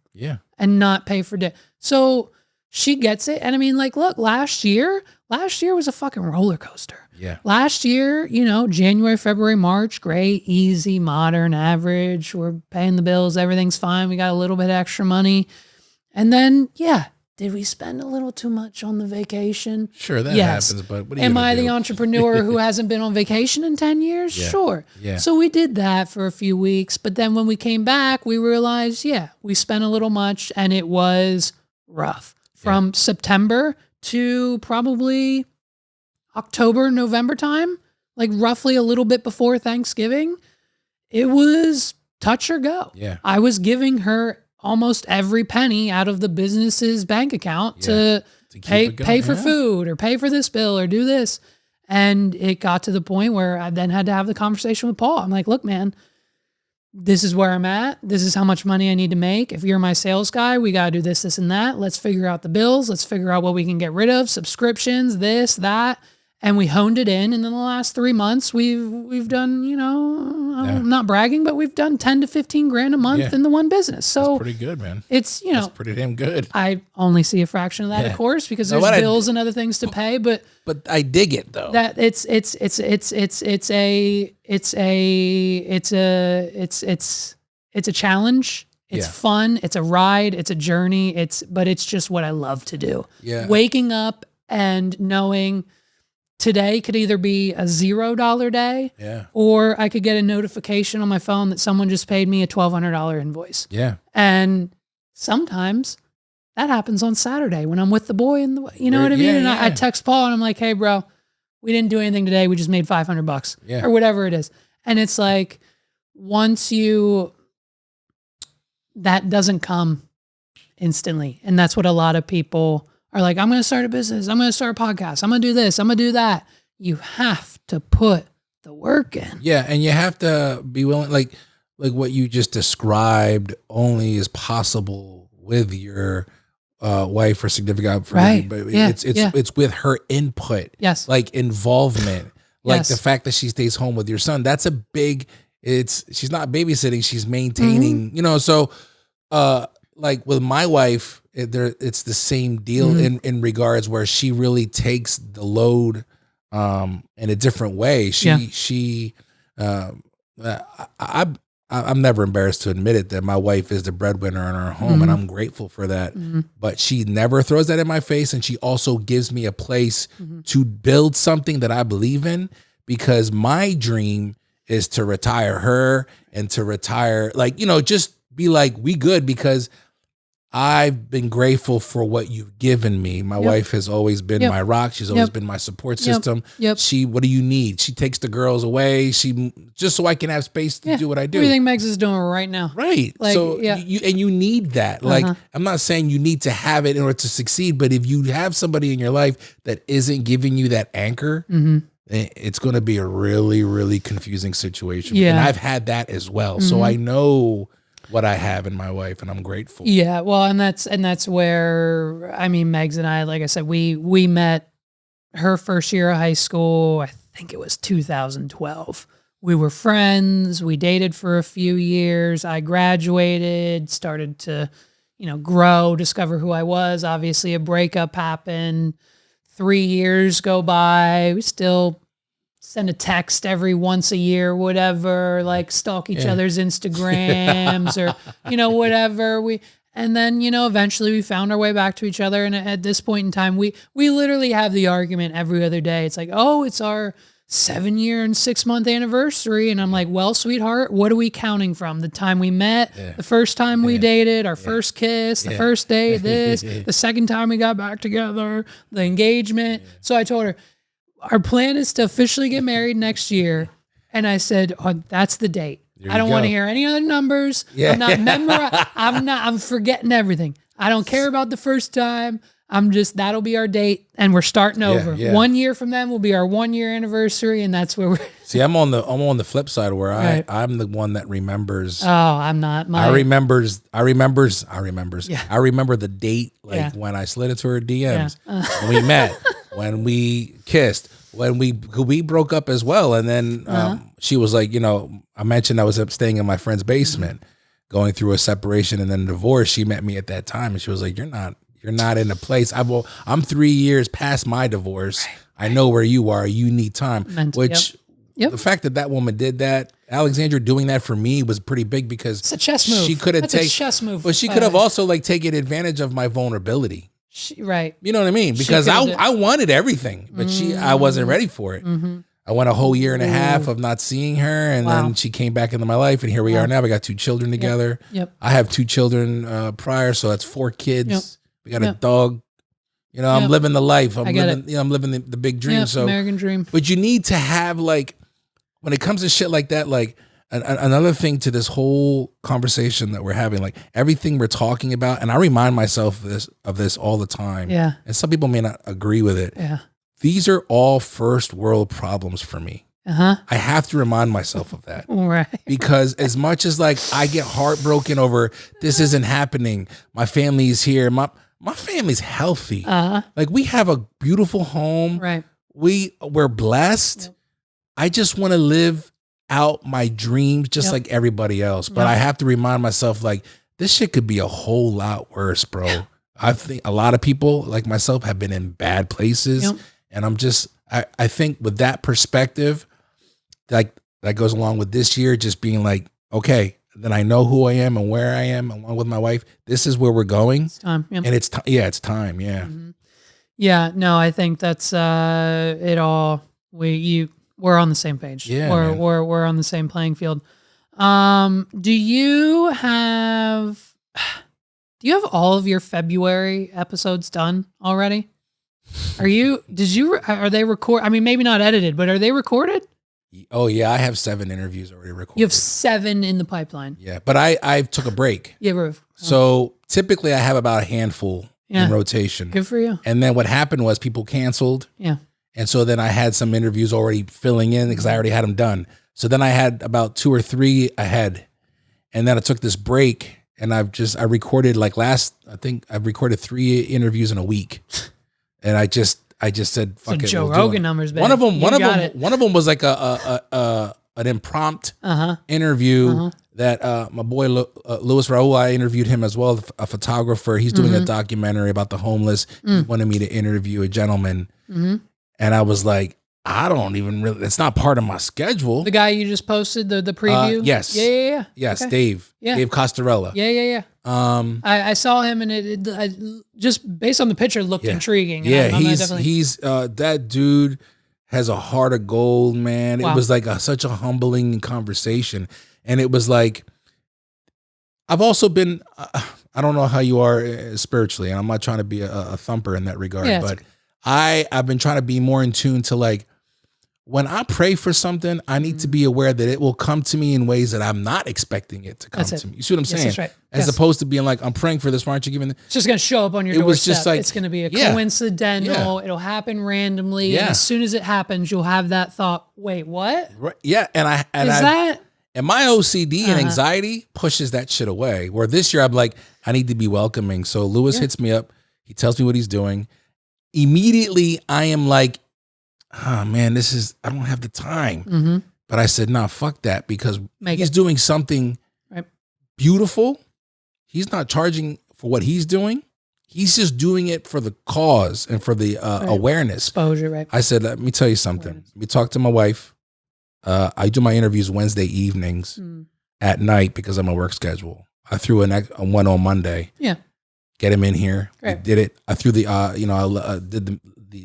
and not pay for dinner? So she gets it. And I mean, like, look, last year was a fucking roller coaster. Yeah. Last year, you know, January, February, March, great, easy, modern, average. We're paying the bills. Everything's fine. We got a little bit extra money. And then, did we spend a little too much on the vacation? Sure, that happens. But what are you Am I do? the entrepreneur who hasn't been on vacation in 10 years? Yeah. Sure. Yeah. So we did that for a few weeks. But then when we came back, we realized, we spent a little much, and it was rough. From September to probably October, November time, like roughly a little bit before Thanksgiving, it was touch or go. Yeah. I was giving her almost every penny out of the business's bank account to pay for food or pay for this bill or do this. And it got to the point where I then had to have the conversation with Paul. I'm like, look, man, this is where I'm at. This is how much money I need to make. If you're my sales guy, we got to do this, this, and that. Let's figure out the bills. Let's figure out what we can get rid of, subscriptions, this, that. And we honed it in. And in the last 3 months, we've done, I'm not bragging, but we've done 10 to 15 grand a month in the one business. So that's pretty good, man. It's, that's pretty damn good. I only see a fraction of that, of course, because there's bills and other things to pay, but I dig it though. That it's a challenge. It's fun. It's a ride. It's a journey. But it's just what I love to do. Yeah. Waking up and knowing today could either be a $0 day, or I could get a notification on my phone that someone just paid me a $1,200 invoice. Yeah. And sometimes that happens on Saturday when I'm with the boy and you know what I mean? And I text Paul and I'm like, hey bro, we didn't do anything today. We just made $500 or whatever it is. And it's like, that doesn't come instantly. And that's what a lot of people are like, I'm going to start a business. I'm going to start a podcast. I'm going to do this. I'm going to do that. You have to put the work in. Yeah. And you have to be willing, like what you just described only is possible with your wife or significant. Right. But it's with her input. Yes. Like involvement, like the fact that she stays home with your son. That's a big, she's not babysitting. She's maintaining, so, like with my wife, it's the same deal in regards where she really takes the load in a different way. I'm never embarrassed to admit it that my wife is the breadwinner in our home, and I'm grateful for that. But she never throws that in my face, and she also gives me a place to build something that I believe in, because my dream is to retire her and to retire, just be like, we good, because I've been grateful for what you've given me. My wife has always been my rock. She's always been my support system. What do you need? She takes the girls away. Just so I can have space to do what I do. Everything Megs is doing right now. Right. You need that. I'm not saying you need to have it in order to succeed, but if you have somebody in your life that isn't giving you that anchor, it's going to be a really, really confusing situation. Yeah. And I've had that as well. So I know what I have in my wife, and I'm grateful. Yeah, well, and that's where, Megs and I, like I said, we met her first year of high school. I think it was 2012. We were friends. We dated for a few years. I graduated, started to, grow, discover who I was. Obviously, a breakup happened. 3 years go by. We still send a text every once a year, whatever, like stalk each other's Instagrams or, whatever. And then, eventually we found our way back to each other. And at this point in time, we literally have the argument every other day. It's like, oh, it's our 7-year and 6-month anniversary. And I'm like, well, sweetheart, what are we counting from? The time we met, the first time we dated, our first kiss, the first date, the second time we got back together, the engagement. So I told her, our plan is to officially get married next year. And I said, oh, that's the date. I don't want to hear any other numbers. I'm not I'm forgetting everything. I don't care about the first time. That'll be our date, and we're starting over. 1 year from then will be our 1-year anniversary, and that's where we're. See, I'm on the flip side where I'm the one that remembers. Oh, I'm not. I remember the date, when I slid into her DMs, when we met, when we kissed, when we broke up as well, and then she was like, I mentioned I was staying in my friend's basement, going through a separation and then a divorce. She met me at that time, and she was like, You're not in a place. I'm 3 years past my divorce. Right. I know where you are. You need time. The fact that woman did that, Alexandra doing that for me, was pretty big, because it's a chess move. She could have taken a chess move, but she could have also taken advantage of my vulnerability. Right. You know what I mean? Because I wanted everything, but I wasn't ready for it. I went a whole year and a half of not seeing her, and then she came back into my life, and here we are now. We got 2 children together. I have 2 children prior, so that's 4 kids. We got a dog. I'm living the life. I'm living the big dream. So American dream. But you need to have, when it comes to shit like that, another thing to this whole conversation that we're having, like everything we're talking about, and I remind myself of this all the time. Yeah. And some people may not agree with it. Yeah. These are all first world problems for me. I have to remind myself of that. Right. Because as much as like I get heartbroken over this isn't happening, my family is here. My family's healthy. Like we have a beautiful home. Right. We're blessed. Yep. I just want to live out my dreams just like everybody else. But I have to remind myself like this shit could be a whole lot worse, bro. Yeah. I think a lot of people like myself have been in bad places. And I think with that perspective, like that goes along with this year, just being like, okay, then I know who I am and where I am along with my wife. This is where we're going. It's time. And it's time. It's time. Yeah. Mm-hmm. Yeah. No, I think that's it all. We're on the same page. Yeah. We're on the same playing field. Do you have all of your February episodes done already? Are they record? I mean, maybe not edited, but are they recorded? Oh yeah, I have 7 interviews already recorded. You have 7 in the pipeline. Yeah, but I took a break. Yeah, so typically I have about a handful in rotation. Good for you. And then what happened was people canceled. Yeah. And so then I had some interviews already filling in because I already had them done. So then I had about 2 or 3 ahead, and then I took this break, and I recorded I think I've recorded 3 interviews in a week, and I just said, "Fuck it." Joe Rogan numbers, baby. One of them was like an impromptu interview that my boy Louis Raul, I interviewed him as well, a photographer. He's doing a documentary about the homeless. He wanted me to interview a gentleman, and I was like, I don't even really. It's not part of my schedule. The guy you just posted the preview. Yes. Yeah. Yes, okay. Dave. Yeah. Dave Costarella. Yeah. I saw him, and it just based on the picture looked intriguing. Yeah, he's that dude has a heart of gold, man. Wow. It was like such a humbling conversation, and it was like I've also been. I don't know how you are spiritually, and I'm not trying to be a thumper in that regard, but I've been trying to be more in tune to like. When I pray for something, I need to be aware that it will come to me in ways that I'm not expecting it to come to me. You see what I'm saying? That's right. As opposed to being like, I'm praying for this. Why aren't you giving? It's just going to show up on your doorstep. It was just like, it's going to be a coincidental. It'll happen randomly. Yeah. And as soon as it happens, you'll have that thought, wait, what? Right. Yeah. And my OCD and anxiety pushes that shit away. Where this year I'm like, I need to be welcoming. So Lewis hits me up. He tells me what he's doing. Immediately I am like, oh man, I don't have the time. But I said, nah, fuck that, because he's doing something beautiful. He's not charging for what he's doing. He's just doing it for the cause and for the awareness. Exposure, right? I said, let me tell you something. We talked to my wife. I do my interviews Wednesday evenings at night because of my work schedule. I threw a one on Monday. Yeah. Get him in here. We did it. I threw I did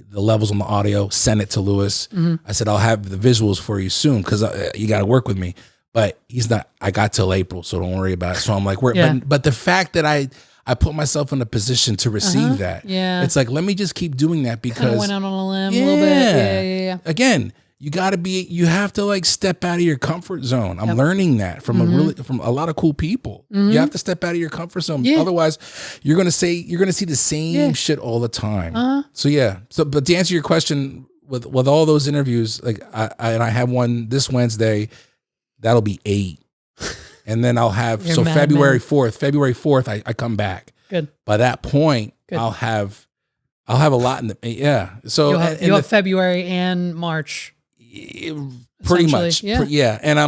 the levels on the audio, sent it to Lewis. I said, I'll have the visuals for you soon because you got to work with me. But he's not, I got till April, so don't worry about it. So I'm like, but the fact that I put myself in a position to receive that, it's like, let me just keep doing that because. Kind of went out on a limb a little bit. Yeah. Again, you have to like step out of your comfort zone. I'm learning that from a lot of cool people. You have to step out of your comfort zone. Otherwise you're going to see the same shit all the time. But to answer your question with all those interviews, like I have one this Wednesday, that'll be 8. And then I'll have, February 4th, I come back. Good. By that point, I'll have a lot in the, So you'll have February and March. Pretty much. And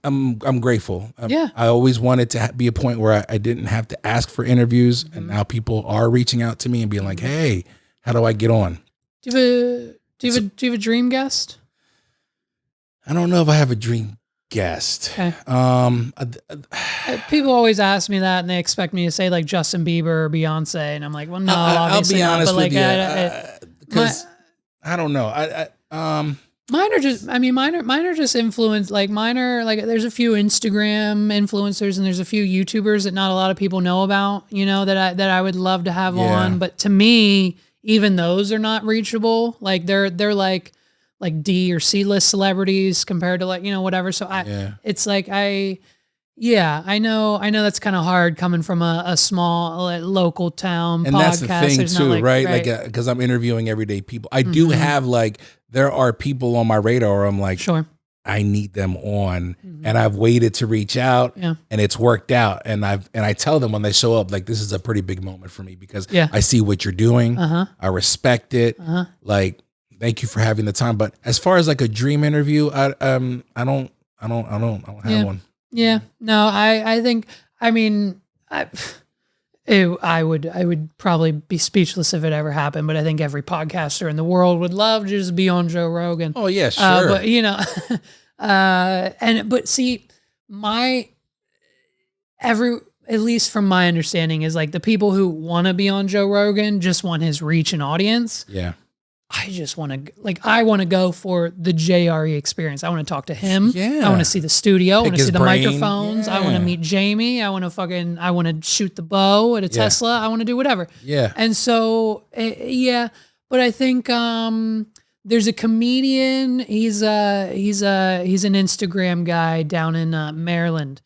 I'm grateful. I always wanted to be a point where I didn't have to ask for interviews, and now people are reaching out to me and being like, hey, how do I get on? Do you have a dream guest? I don't know if I have a dream guest. Okay. People always ask me that, and they expect me to say like Justin Bieber or Beyonce, and I'm like, well, no, obviously I'll be honest not. But with you, because I don't know. Mine are just influenced. Like there's a few Instagram influencers and there's a few YouTubers that not a lot of people know about, that I would love to have on. But to me, even those are not reachable. Like they're like like D or C list celebrities compared to like, whatever. So it's like, I know that's kind of hard coming from a small local town and podcast. That's the thing There's too, not right? Like, cause I'm interviewing everyday people. I do have like, there are people on my radar where I'm like, sure, I need them on, and I've waited to reach out, and it's worked out. And I tell them when they show up, like, this is a pretty big moment for me because I see what you're doing. I respect it. Like, thank you for having the time. But as far as like a dream interview, I don't have one. Yeah, no, I think, I mean, I would probably be speechless if it ever happened, but I think every podcaster in the world would love to just be on Joe Rogan. Oh yeah, sure. But but see, at least from my understanding is like the people who want to be on Joe Rogan just want his reach and audience. Yeah. I just want to I want to go for the JRE experience. I want to talk to him. Yeah. I want to see the studio. I want to see the microphones. Yeah. I want to meet Jamie. I want to shoot the bow at a Tesla. I want to do whatever. Yeah. And so, but I think, there's a comedian. He's an Instagram guy down in Maryland.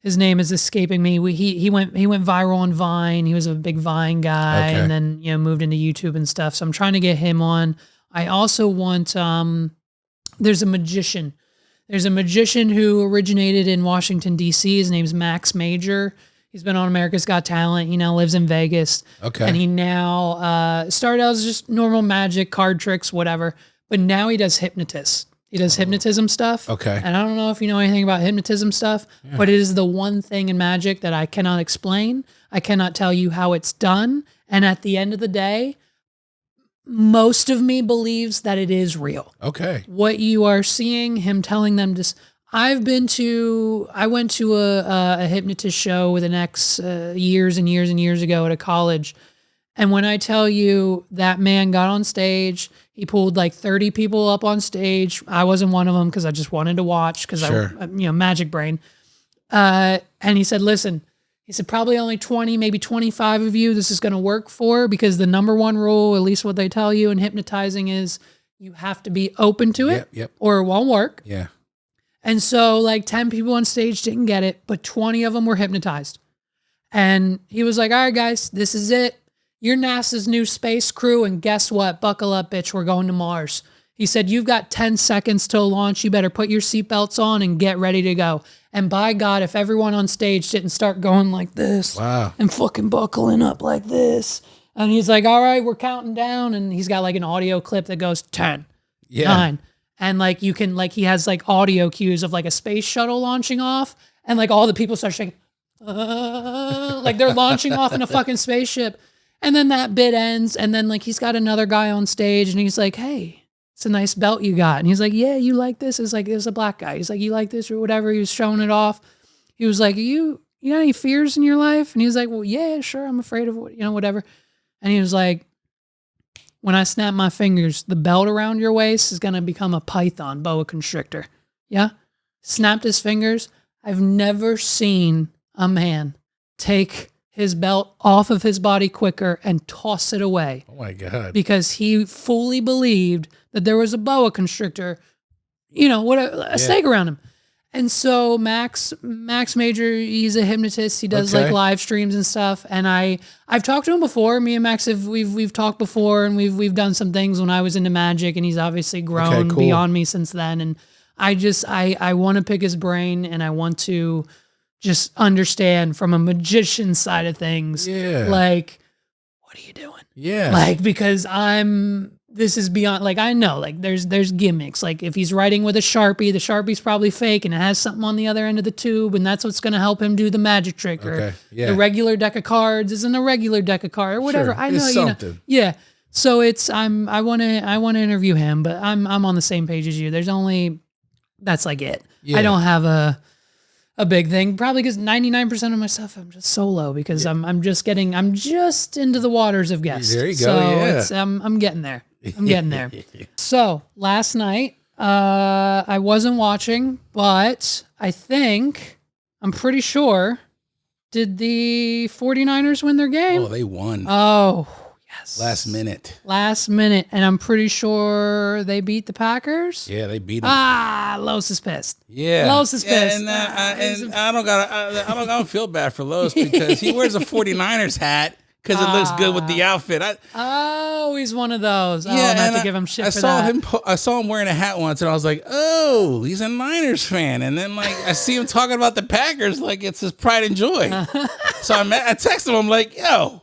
His name is escaping me. He went viral on Vine. He was a big Vine guy, and then moved into YouTube and stuff. So I'm trying to get him on. I also want. There's a magician. There's a magician who originated in Washington D.C. His name's Max Major. He's been on America's Got Talent. He now lives in Vegas. Okay. And he now started out as just normal magic, card tricks, whatever. But now he does hypnotist. He does hypnotism stuff. Okay. And I don't know if you know anything about hypnotism stuff, but it is the one thing in magic that I cannot explain. I cannot tell you how it's done. And at the end of the day, most of me believes that it is real. Okay. What you are seeing, him telling them just... I went to a hypnotist show with an ex years and years and years ago at a college. And when I tell you that man got on stage, he pulled like 30 people up on stage. I wasn't one of them because I just wanted to watch because I magic brain. And he said, listen, he said, probably only 20, maybe 25 of you this is going to work for, because the number one rule, at least what they tell you in hypnotizing, is you have to be open to it or it won't work. Yeah. And so like 10 people on stage didn't get it, but 20 of them were hypnotized. And he was like, all right, guys, this is it. You're NASA's new space crew. And guess what? Buckle up, bitch. We're going to Mars. He said, you've got 10 seconds till launch. You better put your seatbelts on and get ready to go. And by God, if everyone on stage didn't start going like this and fucking buckling up like this. And he's like, all right, we're counting down. And he's got like an audio clip that goes 10, 9. And like you can, like he has like audio cues of like a space shuttle launching off, and like all the people start shaking, like they're launching off in a fucking spaceship. And then that bit ends, and then like he's got another guy on stage, and he's like, hey, it's a nice belt you got. And he's like, yeah, you like this? It's like, it was a black guy. He's like, you like this or whatever. He was showing it off. He was like, you got any fears in your life? And he was like, well, yeah, sure. I'm afraid of whatever. And he was like, when I snap my fingers, the belt around your waist is going to become a python boa constrictor. Yeah? Snapped his fingers. I've never seen a man take his belt off of his body quicker and toss it away. Oh my God. Because he fully believed that there was a boa constrictor, a snake around him. And so Max Major, he's a hypnotist. He does like live streams and stuff. And I've talked to him before. Me and Max we've talked before, and we've done some things when I was into magic, and he's obviously grown beyond me since then. And I want to pick his brain, and I want to just understand from a magician side of things. Yeah. Like, what are you doing? Yeah. Like, because this is beyond, like, I know, like, there's gimmicks. Like, if he's writing with a Sharpie, the Sharpie's probably fake, and it has something on the other end of the tube, and that's what's going to help him do the magic trick. Or the regular deck of cards isn't a regular deck of cards, or whatever. Sure. I know, it's something. Yeah. So it's, I want to interview him, but I'm on the same page as you. That's like it. Yeah. I don't have a big thing, probably because 99% of my stuff I'm just solo, because I'm just into the waters of guests. There you go. So I'm getting there. I'm getting there. So last night, I wasn't watching, but I'm pretty sure, did the 49ers win their game? Oh, they won. Oh, Yes. Last minute. And I'm pretty sure they beat the Packers. Yeah, they beat them. Los is pissed. Yeah. Los is pissed. And I don't feel bad for Los because he wears a 49ers hat because it looks good with the outfit. He's one of those. Yeah, not to give him shit for that. I saw him wearing a hat once, and I was like, "Oh, he's a Niners fan." And then I see him talking about the Packers like it's his pride and joy. So I texted him. I'm like, "Yo."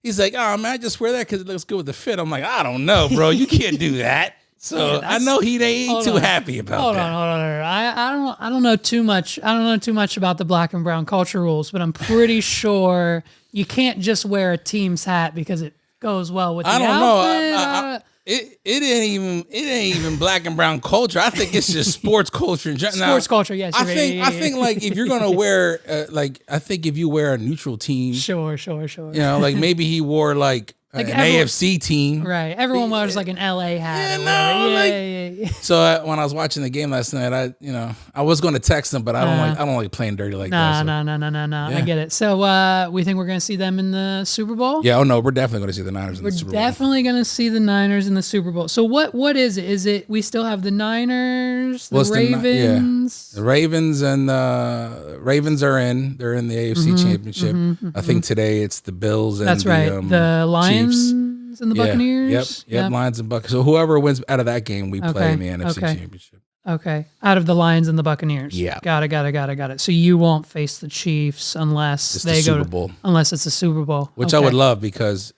He's like, "Oh man, I just wear that because it looks good with the fit." I'm like, "I don't know, bro. You can't do that." So I know they ain't too happy about that. Hold on. I don't know too much. I don't know too much about the black and brown culture rules, but I'm pretty sure you can't just wear a team's hat because it goes well with the outfit. I don't know. It ain't even black and brown culture. I think it's just sports culture in general. Sports culture, yes. I think like if you're gonna wear I think if you wear a neutral team, sure. You know, like maybe he wore like an AFC team, right? Everyone wears like an LA hat. Yeah. So when I was watching the game last night, I was going to text them, but I don't like playing dirty like that. No. Yeah. I get it. So we think we're going to see them in the Super Bowl? Yeah. Oh no, we're definitely going to see the Niners in the Super Bowl. We're definitely going to see the Niners in the Super Bowl. So what is it? Is it we still have the Niners, the Ravens? The Ravens and Ravens are in. They're in the AFC Championship. I think today it's the Bills and the Lions. Chiefs. And the Buccaneers? Yep, Lions and Buccaneers. So whoever wins out of that game, we play in the NFC Championship. Okay, out of the Lions and the Buccaneers. Yeah. Got it. So you won't face the Chiefs unless they go Super Bowl. Unless it's a Super Bowl. Which I would love because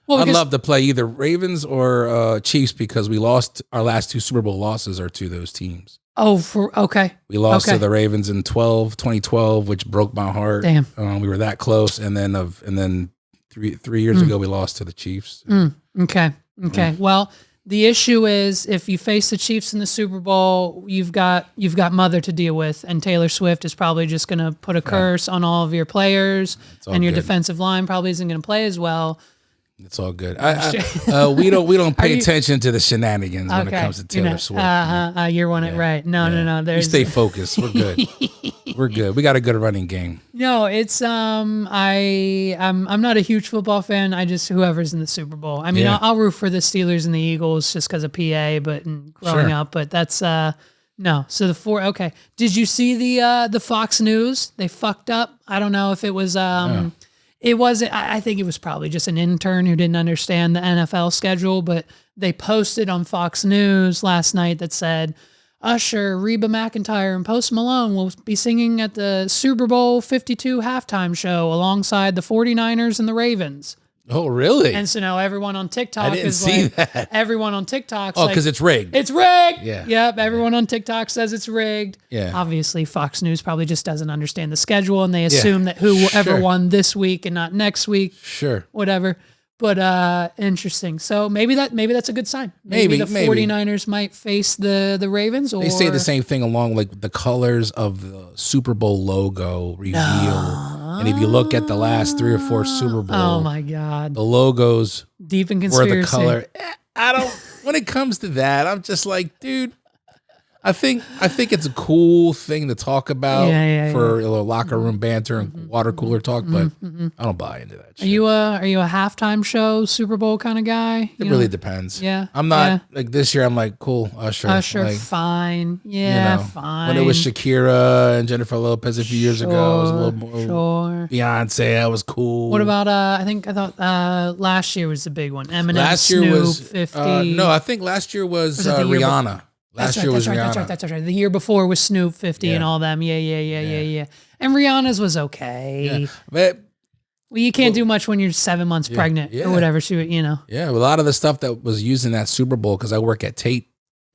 I'd love to play either Ravens or Chiefs because we lost our last 2 Super Bowl losses are to those teams. Oh, okay. We lost to the Ravens in 2012, which broke my heart. Damn. We were that close, and then 3 years ago we lost to the Chiefs. Okay. Well, the issue is if you face the Chiefs in the Super Bowl, you've got mother to deal with, and Taylor Swift is probably just going to put a curse on all of your players, and your defensive line probably isn't going to play as well. It's all good. We don't pay attention to the shenanigans when it comes to Taylor Swift. You're on it right. No. We stay focused. We're good. We're good. We got a good running game. No, it's I'm not a huge football fan. I just whoever's in the Super Bowl. I mean, I'll root for the Steelers and the Eagles just because of PA, but growing up. But that's no. So the 4. Okay. Did you see the Fox News? They fucked up. I don't know if it was It wasn't. I think it was probably just an intern who didn't understand the NFL schedule, but they posted on Fox News last night that said, Usher, Reba McEntire, and Post Malone will be singing at the Super Bowl 52 halftime show alongside the 49ers and the Ravens. Oh, really? And so now everyone on TikTok that. Everyone on TikTok's because it's rigged. It's rigged. Yeah. Yep. Everyone on TikTok says it's rigged. Yeah. Obviously, Fox News probably just doesn't understand the schedule, and they assume that whoever won this week and not next week. Sure. Whatever. But interesting. So maybe that's a good sign. Maybe the 49ers might face the Ravens. Or they say the same thing along like the colors of the Super Bowl logo reveal. And if you look at the last 3 or 4 Super Bowl, oh my God, the logos deep in conspiracy. were the color. I don't. When it comes to that, I'm just like, dude. I think it's a cool thing to talk about for a locker room banter and water cooler talk, but I don't buy into that shit. Are you a halftime show Super Bowl kind of guy? It really depends. Yeah. I'm not like this year. I'm like, cool, Usher. Like, fine. Yeah, fine. When it was Shakira and Jennifer Lopez a few years ago, it was a little more Beyonce. That was cool. What about I thought last year was the big one. Eminem, last year Snoop, was 50. No, I think last year was Rihanna. Last year was Rihanna. That's right. The year before was Snoop, 50 and all them. Yeah. And Rihanna's was okay. Yeah. But you can't do much when you're 7 months pregnant or whatever. Yeah, a lot of the stuff that was used in that Super Bowl, because I work at Tate.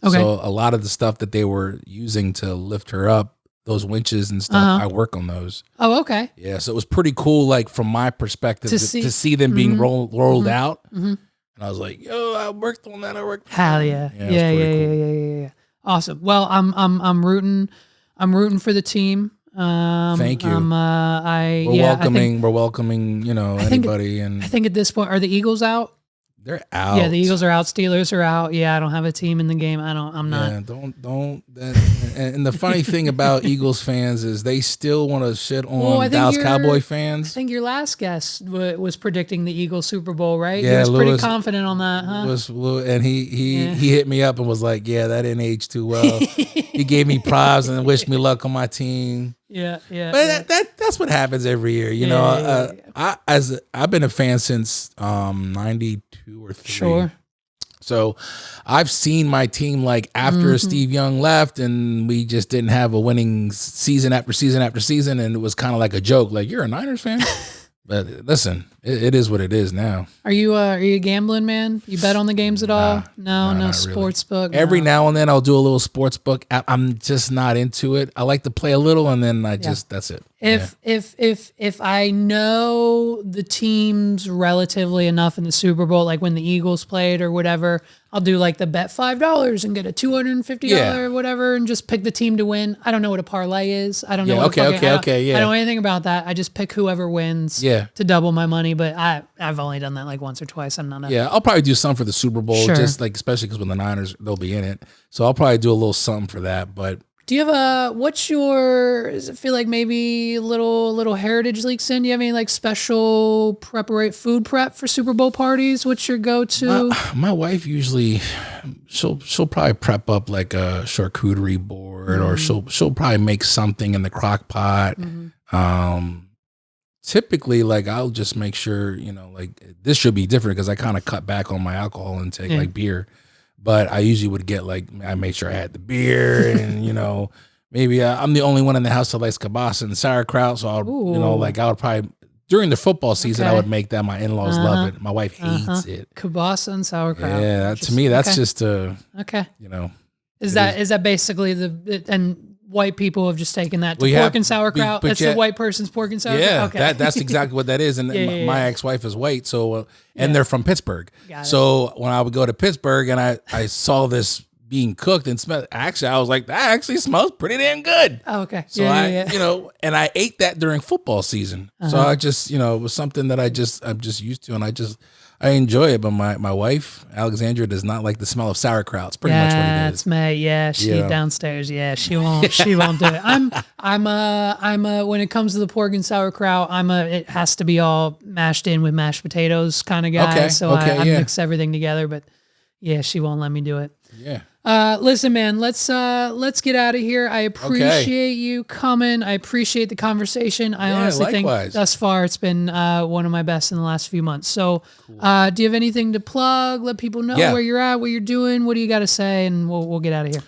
Okay. So a lot of the stuff that they were using to lift her up, those winches and stuff, I work on those. Oh, okay. Yeah, so it was pretty cool, like from my perspective, to see them being rolled out. Mm-hmm. And I was like, yo, I worked on that. Hell yeah. Yeah. Awesome. Well, I'm rooting for the team. Thank you. We're welcoming, anybody. I think at this point, are the Eagles out? They're out. Yeah, the Eagles are out. Steelers are out. Yeah, I don't have a team in the game. I'm not. Yeah, don't. And the funny thing about Eagles fans is they still want to shit on Dallas Cowboy I fans. think your last guest was predicting the Eagles Super Bowl, right? Yeah, he was pretty confident on that, huh? And he hit me up and was like, "Yeah, that didn't age too well." He gave me props and wished me luck on my team. Yeah. But that's what happens every year, you know. I've been a fan since 92 or 3. Sure. So I've seen my team like after Steve Young left and we just didn't have a winning season after season after season, and it was kind of like a joke, like, you're a Niners fan? But listen, it is what it is now. Are you a gambling man? You bet on the games at all? No sports book. Every now and then I'll do a little sports book. I'm just not into it. I like to play a little and then that's it. If I know the teams relatively enough in the Super Bowl, like when the Eagles played or whatever, I'll do like the bet $5 and get a $250 whatever and just pick the team to win. I don't know what a parlay is. I don't know. I don't know anything about that. I just pick whoever wins to double my money. But I've only done that like once or twice. I'm not. I'll probably do something for the Super Bowl, just like especially because when the Niners, they'll be in it. So I'll probably do a little something for that. But do you have does it feel like maybe little heritage leaks in? Do you have any like special food prep for Super Bowl parties? What's your go-to? My wife usually, she'll probably prep up like a charcuterie board or she'll probably make something in the crock pot. Typically, like I'll just make sure, you know, like this should be different because I kind of cut back on my alcohol intake, like beer. But I usually would get like, I made sure I had the beer and, you know, maybe I'm the only one in the house that likes kielbasa and sauerkraut. So I'll, you know, like I would probably, during the football season, I would make that. My in-laws love it. My wife hates it. Kielbasa and sauerkraut. Yeah, to me, that's just you know. Is that basically and white people have just taken that to pork and sauerkraut? That's the white person's pork and sauerkraut? Yeah, that's exactly what that is. And my ex-wife is white, so and they're from Pittsburgh. So when I would go to Pittsburgh and I saw this being cooked and smelled, actually, I was like, that actually smells pretty damn good. Oh, okay. So you know, and I ate that during football season. So I just, you know, it was something that I'm just used to, and I enjoy it. But my wife, Alexandra, does not like the smell of sauerkraut. It's pretty much what it is. That's me. Yeah, she downstairs. Yeah, she won't do it. I'm when it comes to the pork and sauerkraut, it has to be all mashed in with mashed potatoes kind of guy. I mix everything together. But yeah, she won't let me do it. Yeah. Listen, man, let's get out of here. I appreciate you coming. I appreciate the conversation. I honestly think thus far it's been one of my best in the last few months. So, do you have anything to plug? Let people know where you're at, what you're doing. What do you got to say? And we'll get out of here.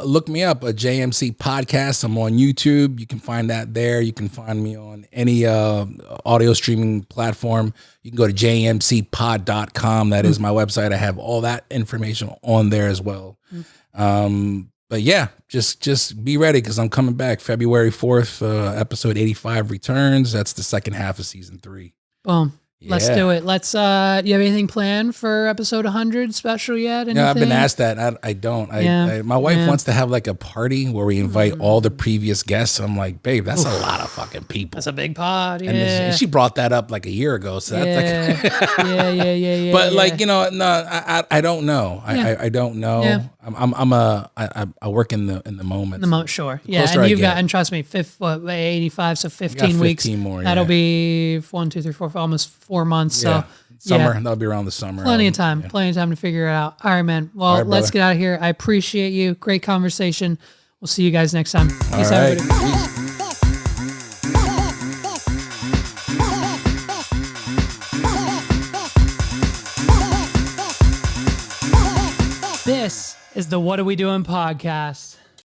Look me up, a JMC podcast. I'm on YouTube. You can find that there. You can find me on any audio streaming platform. You can go to jmcpod.com. That is my website. I have all that information on there as well. But yeah, just be ready because I'm coming back February 4th. Episode 85 returns. That's the second half of season 3. Boom. Let's do it. Let's, do you have anything planned for episode 100 special yet? Anything? Yeah, I've been asked that. I don't. My wife wants to have like a party where we invite all the previous guests. I'm like, babe, that's a lot of fucking people. That's a big pod. Yeah. And she brought that up like a year ago. So that's like, yeah. But like, you know, no, I don't know. I don't know. Yeah. I work in the moment. Sure. Yeah. And you've got, and trust me, 85, so 15 weeks. 15 more. That'll be 1, 2, 3, 4, almost 4 months. So summer, that'll be around the summer. Plenty of time to figure it out. All right, man. Well, let's get out of here. I appreciate you. Great conversation. We'll see you guys next time. Peace out, everybody. This is the What Are We Doing podcast.